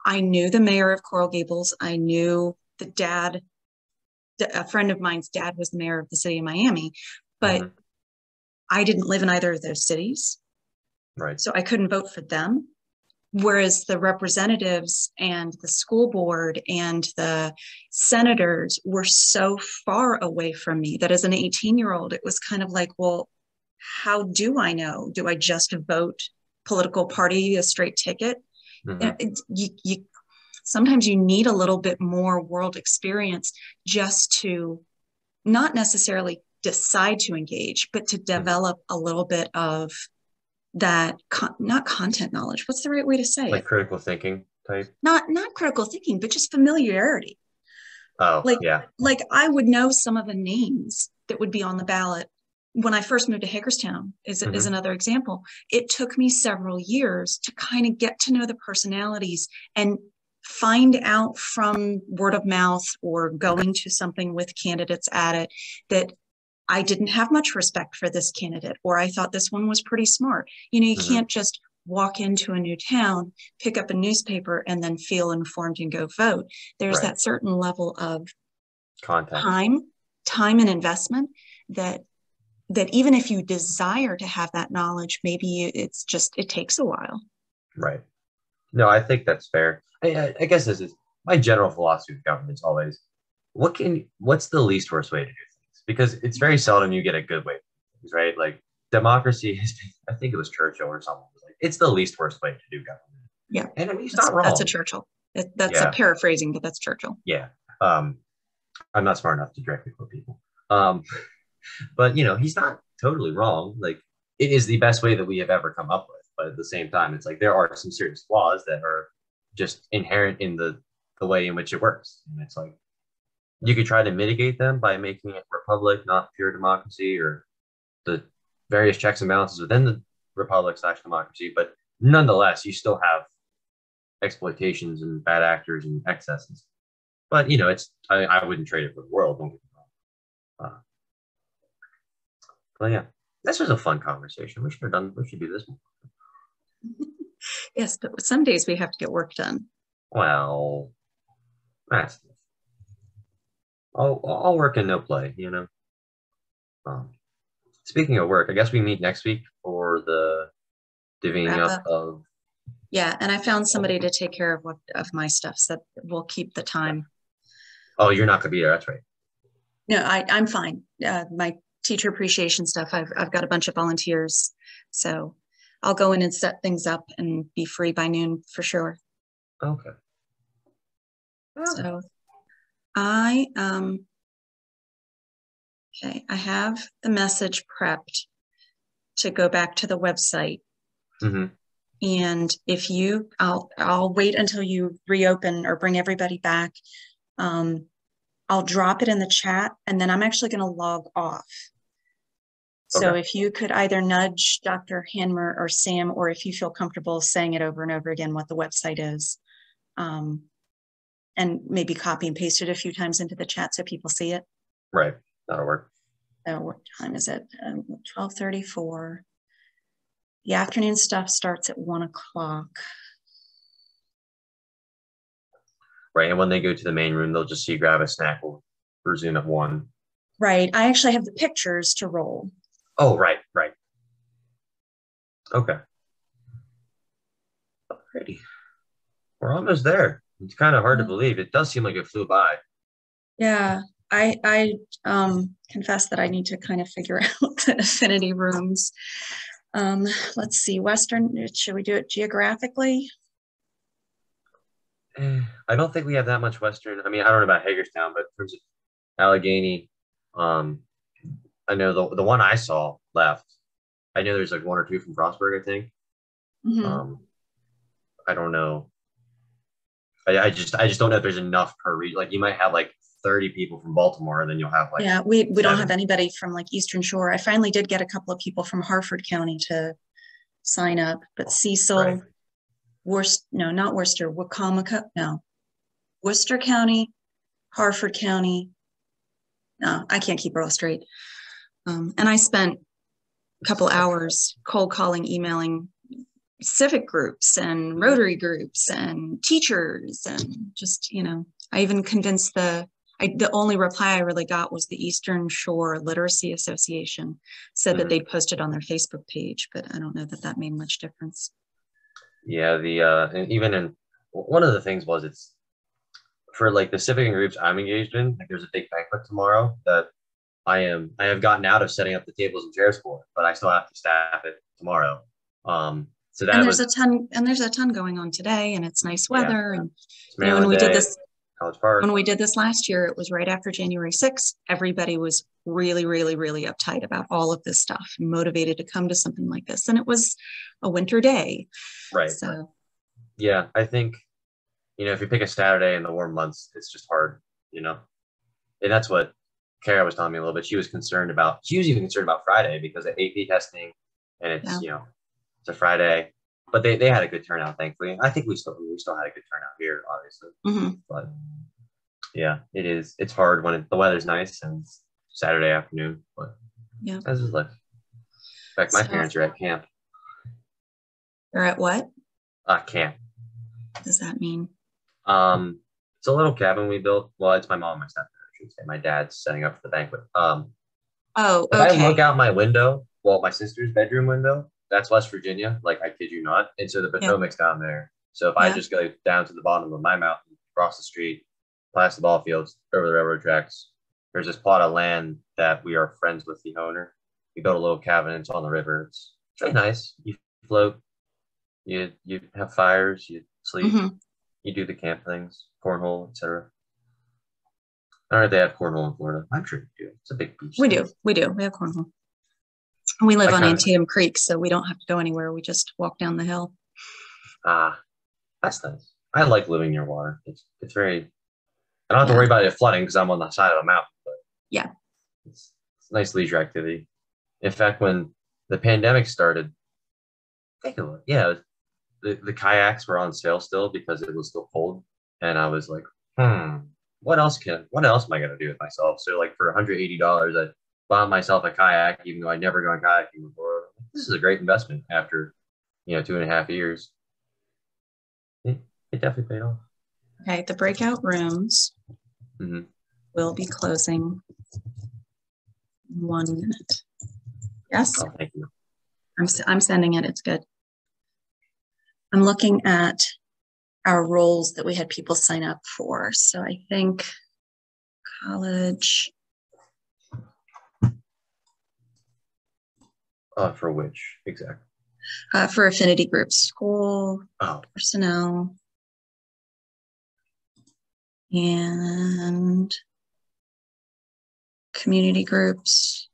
I knew the mayor of Coral Gables. I knew the dad. A friend of mine's dad was the mayor of the city of Miami, but I didn't live in either of those cities. Right. So I couldn't vote for them. Whereas the representatives and the school board and the senators were so far away from me that as an 18-year-old, it was kind of like, well, how do I know? Do I just vote political party, a straight ticket? Sometimes you need a little bit more world experience just to not necessarily decide to engage, but to develop a little bit of that, not content knowledge. What's the right way to say it? Like critical thinking type? Not critical thinking, but just familiarity. Oh, yeah. Like I would know some of the names that would be on the ballot. When I first moved to Hagerstown is another example. It took me several years to kind of get to know the personalities and find out from word of mouth or going to something with candidates at it that I didn't have much respect for this candidate, or I thought this one was pretty smart. You can't just walk into a new town, pick up a newspaper, and then feel informed and go vote. There's that certain level of contact, time and investment that even if you desire to have that knowledge, maybe it takes a while. Right. No, I think that's fair. I guess this is my general philosophy of government is always, what's the least worst way to do things? Because it's very seldom you get a good way to do things, right? Like democracy I think it was Churchill or someone was like, it's the least worst way to do government. Yeah. And I mean, he's not wrong. That's a Churchill. That's a paraphrasing, but that's Churchill. Yeah. I'm not smart enough to directly quote people. But he's not totally wrong. Like it is the best way that we have ever come up with. But at the same time, it's like there are some serious flaws that are just inherent in the way in which it works. And it's like you could try to mitigate them by making it republic, not pure democracy, or the various checks and balances within the republic/democracy. But nonetheless, you still have exploitations and bad actors and excesses. But I wouldn't trade it for the world. Don't get me wrong. But yeah, this was a fun conversation. We should do this one. Yes, but some days we have to get work done. Well, that's I'll work and no play, Speaking of work, I guess we meet next week for the divvying up of. Yeah, and I found somebody to take care of my stuff, so that we'll keep the time. Oh, you're not gonna be there. That's right. No, I'm fine. My teacher appreciation stuff. I've got a bunch of volunteers, so I'll go in and set things up and be free by noon for sure. Okay. So I have the message prepped to go back to the website. And if I'll wait until you reopen or bring everybody back. I'll drop it in the chat, and then I'm actually going to log off. So if you could either nudge Dr. Hanmer or Sam, or if you feel comfortable saying it over and over again, what the website is, and maybe copy and paste it a few times into the chat so people see it. Right, that'll work. So what time is it? 12:34. The afternoon stuff starts at 1 o'clock. Right, and when they go to the main room, they'll just see grab a snack. We'll resume at 1. Right, I actually have the pictures to roll. Oh, right. Okay. Alrighty. We're almost there. It's kind of hard to believe. It does seem like it flew by. Yeah, I confess that I need to kind of figure out the affinity rooms. Let's see, Western, should we do it geographically? I don't think we have that much Western. I mean, I don't know about Hagerstown, but in terms of Allegheny, I know the one I saw left. I know there's like one or two from Frostburg, I think. I don't know. I just don't know if there's enough per region. Like you might have like 30 people from Baltimore, and then you'll have like we don't have anybody from like Eastern Shore. I finally did get a couple of people from Harford County to sign up, but Cecil, right. Worcester, no, not Worcester, Wacomico, no, Worcester County, Harford County. No, I can't keep it all straight. And I spent a couple hours cold calling, emailing civic groups and Rotary groups and teachers, and just, you know, I even convinced the only reply I really got was the Eastern Shore Literacy Association said that they'd posted on their Facebook page, but I don't know that that made much difference. Yeah, and even in one of the things was it's for like the civic groups I'm engaged in. Like there's a big banquet tomorrow that I have gotten out of setting up the tables and chairs for, but I still have to staff it tomorrow. So that there's a ton going on today, and it's nice weather. Yeah. And you know, when we did this College Park. When we did this last year, it was right after January 6th. Everybody was really, really, really uptight about all of this stuff, motivated to come to something like this. And it was a winter day. Right. So, yeah, I think, you know, if you pick a Saturday in the warm months, it's just hard, you know. And that's what Kara was telling me a little bit. She was even concerned about Friday because of AP testing, and it's, you know, it's a Friday. But they had a good turnout, thankfully. I think we still had a good turnout here, obviously. But yeah, it's hard when the weather's nice and it's Saturday afternoon. But yeah, as is life. In fact, my parents are at camp. They're at what? Camp. What does that mean? It's a little cabin we built. Well, it's my mom and my stepdad, I should say. My dad's setting up for the banquet. If I look out my window, my sister's bedroom window, that's West Virginia, like I kid you not. And so the Potomac's down there. So if I just go down to the bottom of my mountain, across the street, past the ball fields, over the railroad tracks, there's this plot of land that we are friends with the owner. We built a little cabin, it's on the river. It's really nice. You float, you have fires, you sleep, you do the camp things, cornhole, etc. I don't know if they have cornhole in Florida. I'm sure you do. It's a big beach. We do. We have cornhole. We live on Antietam Creek, so we don't have to go anywhere. We just walk down the hill. That's nice. I like living near water. It's very. I don't have to worry about it flooding because I'm on the side of a mountain. But yeah, it's a nice leisure activity. In fact, when the pandemic started, take a look. Yeah, the kayaks were on sale still because it was still cold, and I was like, what else am I gonna do with myself? So like for $180, I bought myself a kayak, even though I'd never gone kayaking before. This is a great investment after, 2.5 years. It definitely paid off. Okay, the breakout rooms will be closing in 1 minute. Yes? Oh, thank you. I'm sending it. It's good. I'm looking at our roles that we had people sign up for. So I think college. For which exactly? For affinity groups, school, personnel, and community groups.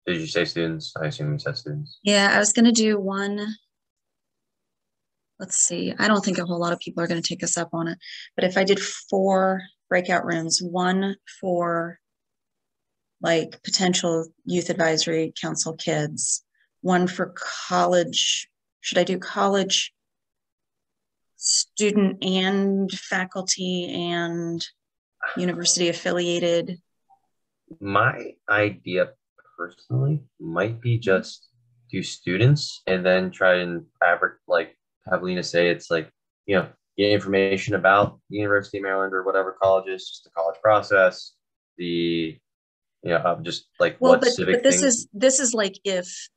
Did you say students? I assume you said students. Yeah, I was going to do one. Let's see. I don't think a whole lot of people are going to take us up on it. But if I did 4 breakout rooms, one for like potential youth advisory council kids, one for college. Should I do college student and faculty and university affiliated? My idea personally might be just do students and then try and have Lena say it's like, get information about the University of Maryland or whatever colleges, just the college process, the, just like Well, what civic but this things. is like if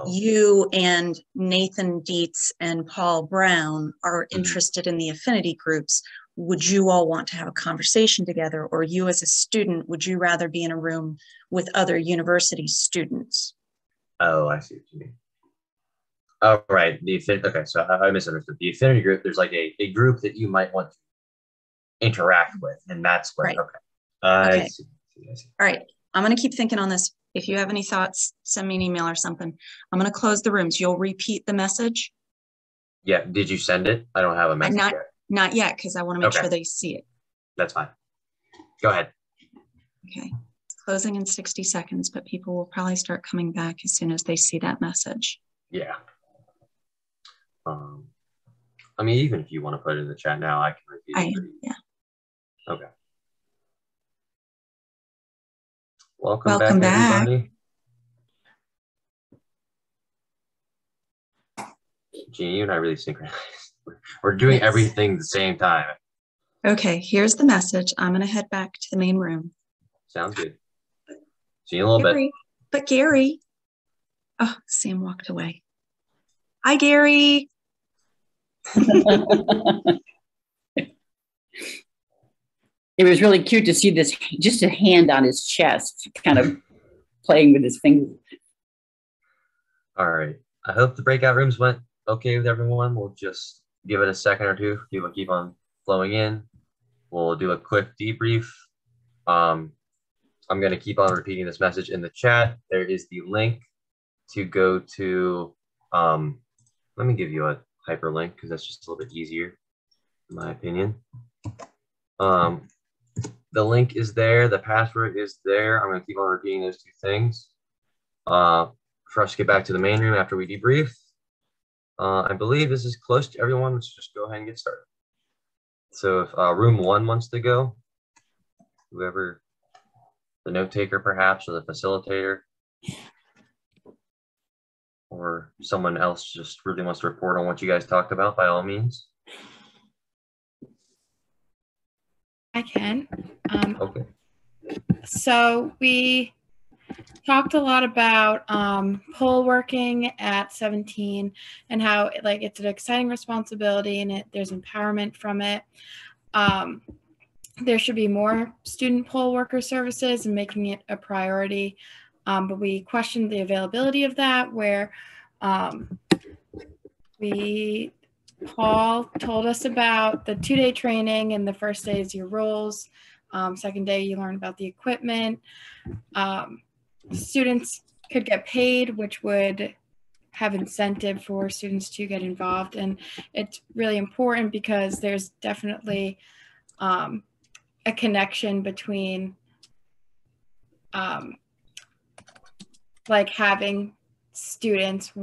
you and Nathan Dietz and Paul Brown are interested in the affinity groups, would you all want to have a conversation together? Or you as a student, would you rather be in a room with other university students? Oh, I see what you mean. Oh, right. Okay, so I misunderstood. The affinity group, there's like a group that you might want to interact with, and that's what, right. Okay. I see. All right. I'm going to keep thinking on this. If you have any thoughts, send me an email or something. I'm going to close the rooms. You'll repeat the message? Yeah. Did you send it? I don't have a message yet. Not yet, because I want to make sure they see it. That's fine. Go ahead. Okay. It's closing in 60 seconds, but people will probably start coming back as soon as they see that message. Yeah. I mean, even if you want to put it in the chat now, I can repeat it. Yeah. Okay. Welcome back, everybody. Jeannie, you and I really synchronized. We're doing everything at the same time. Okay, here's the message. I'm going to head back to the main room. Sounds good. See you in a little bit. But Gary. Oh, Sam walked away. Hi, Gary. It was really cute to see this, just a hand on his chest, kind of playing with his fingers. All right. I hope the breakout rooms went okay with everyone. We'll just give it a second or two. People keep on flowing in. We'll do a quick debrief. I'm going to keep on repeating this message in the chat. There is the link to go to, let me give you a hyperlink because that's just a little bit easier, in my opinion. The link is there. The password is there. I'm going to keep on repeating those two things. For us to get back to the main room after we debrief. I believe this is close to everyone. Let's just go ahead and get started. So if room 1 wants to go, whoever, the note taker perhaps, or the facilitator, or someone else just really wants to report on what you guys talked about, by all means. I can. Okay. So we talked a lot about poll working at 17 and how it's an exciting responsibility and there's empowerment from it. There should be more student poll worker services and making it a priority. But we questioned the availability of that, where Paul told us about the 2-day training, and the first day is your roles. Second day, you learn about the equipment. Students could get paid, which would have incentive for students to get involved. And it's really important because there's definitely a connection between having students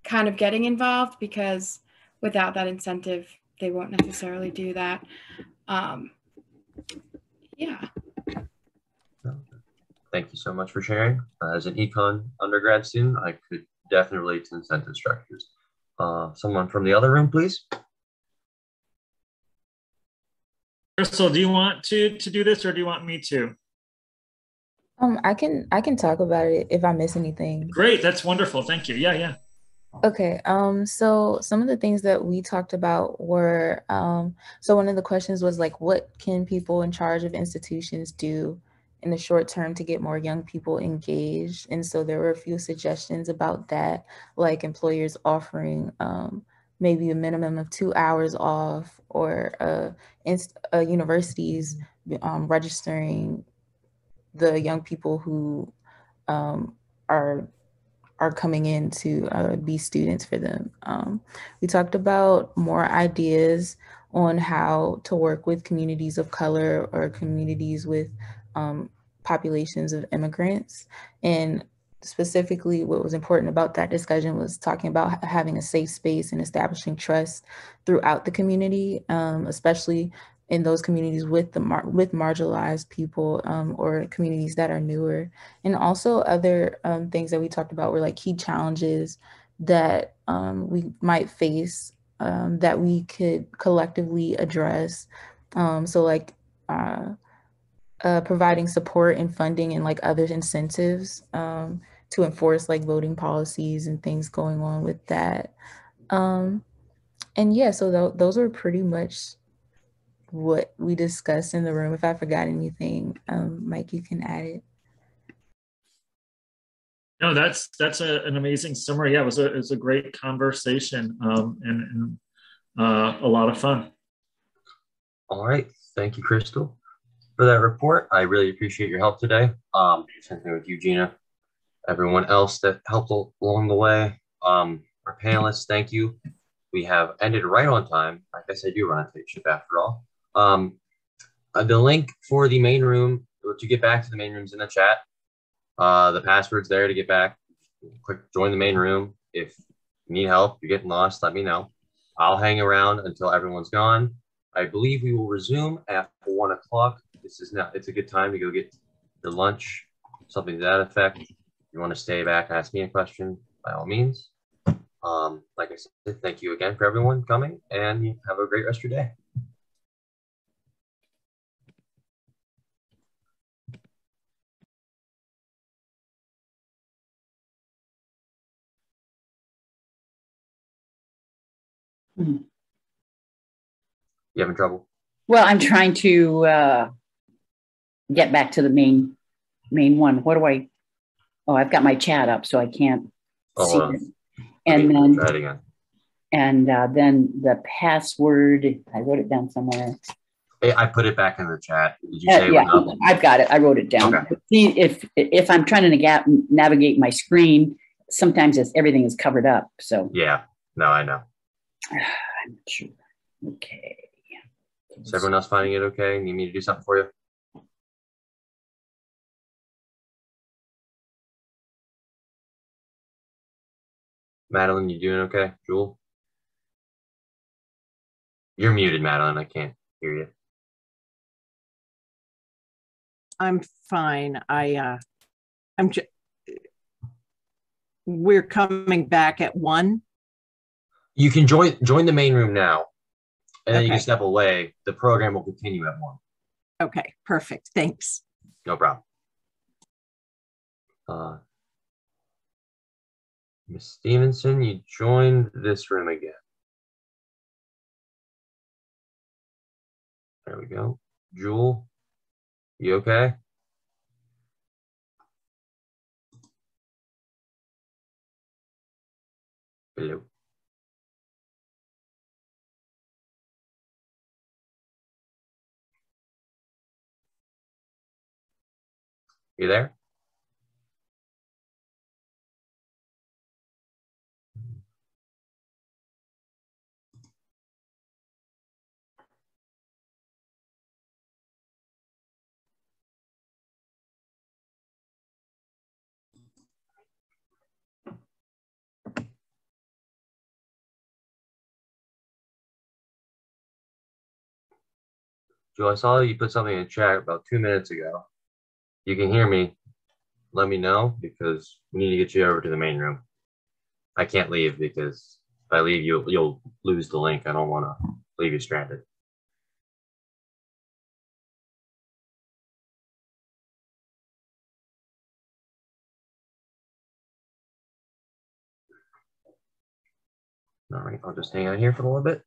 kind of getting involved, because without that incentive, they won't necessarily do that. Yeah. Thank you so much for sharing. As an econ undergrad student, I could definitely relate to incentive structures. Someone from the other room, please. Crystal, do you want to do this, or do you want me to? I can talk about it if I miss anything. Great, that's wonderful. Thank you. Yeah. Okay, so some of the things that we talked about were, so one of the questions was what can people in charge of institutions do in the short term to get more young people engaged? And so there were a few suggestions about that, like employers offering maybe a minimum of 2 hours off, or universities registering the young people who are coming in to be students for them. We talked about more ideas on how to work with communities of color or communities with populations of immigrants. And specifically what was important about that discussion was talking about having a safe space and establishing trust throughout the community, especially in those communities with marginalized people, or communities that are newer. And also other things that we talked about were key challenges that we might face that we could collectively address. So providing support and funding and like other incentives to enforce like voting policies and things going on with that. And yeah, so those were pretty much what we discussed in the room. If I forgot anything, Mike, you can add it. No, that's an amazing summary. Yeah, it was a great conversation and a lot of fun. All right, thank you, Crystal, for that report. I really appreciate your help today. Same thing with you, Gina. Everyone else that helped along the way. Our panelists, thank you. We have ended right on time. I guess I do run a tight ship after all. The link for the main room, or to get back to the main room, is in the chat. The password's there to get back. Click join the main room. If you need help, you're getting lost, let me know. I'll hang around until everyone's gone. I believe we will resume after 1 o'clock. It's a good time to go get your lunch, something to that effect. If you want to stay back, ask me a question, by all means. Like I said, thank you again for everyone coming, and have a great rest of your day. You having trouble? Well, I'm trying to get back to the main one. What do I? Oh, I've got my chat up, so I can't see it. And then try it again. And then the password, I wrote it down somewhere. I put it back in the chat. Did you say it was up? I've got it. I wrote it down. Okay. See, if I'm trying to navigate my screen, sometimes everything is covered up. So yeah, no, I know. I'm not sure. Okay. Is everyone else finding it okay? Need me to do something for you? Madeline, you doing okay? Jewel? You're muted, Madeline. I can't hear you. I'm fine. We're coming back at 1. You can join the main room now, and then you Okay. can step away. The program will continue at 1. Okay, perfect. Thanks. No problem. Ms. Stevenson, you joined this room again. There we go. Jewel, you okay? Hello. You there? Joe, I saw you put something in the chat about 2 minutes ago. You can hear me. Let me know, because we need to get you over to the main room. I can't leave, because if I leave, you'll lose the link. I don't want to leave you stranded. All right, I'll just hang out here for a little bit.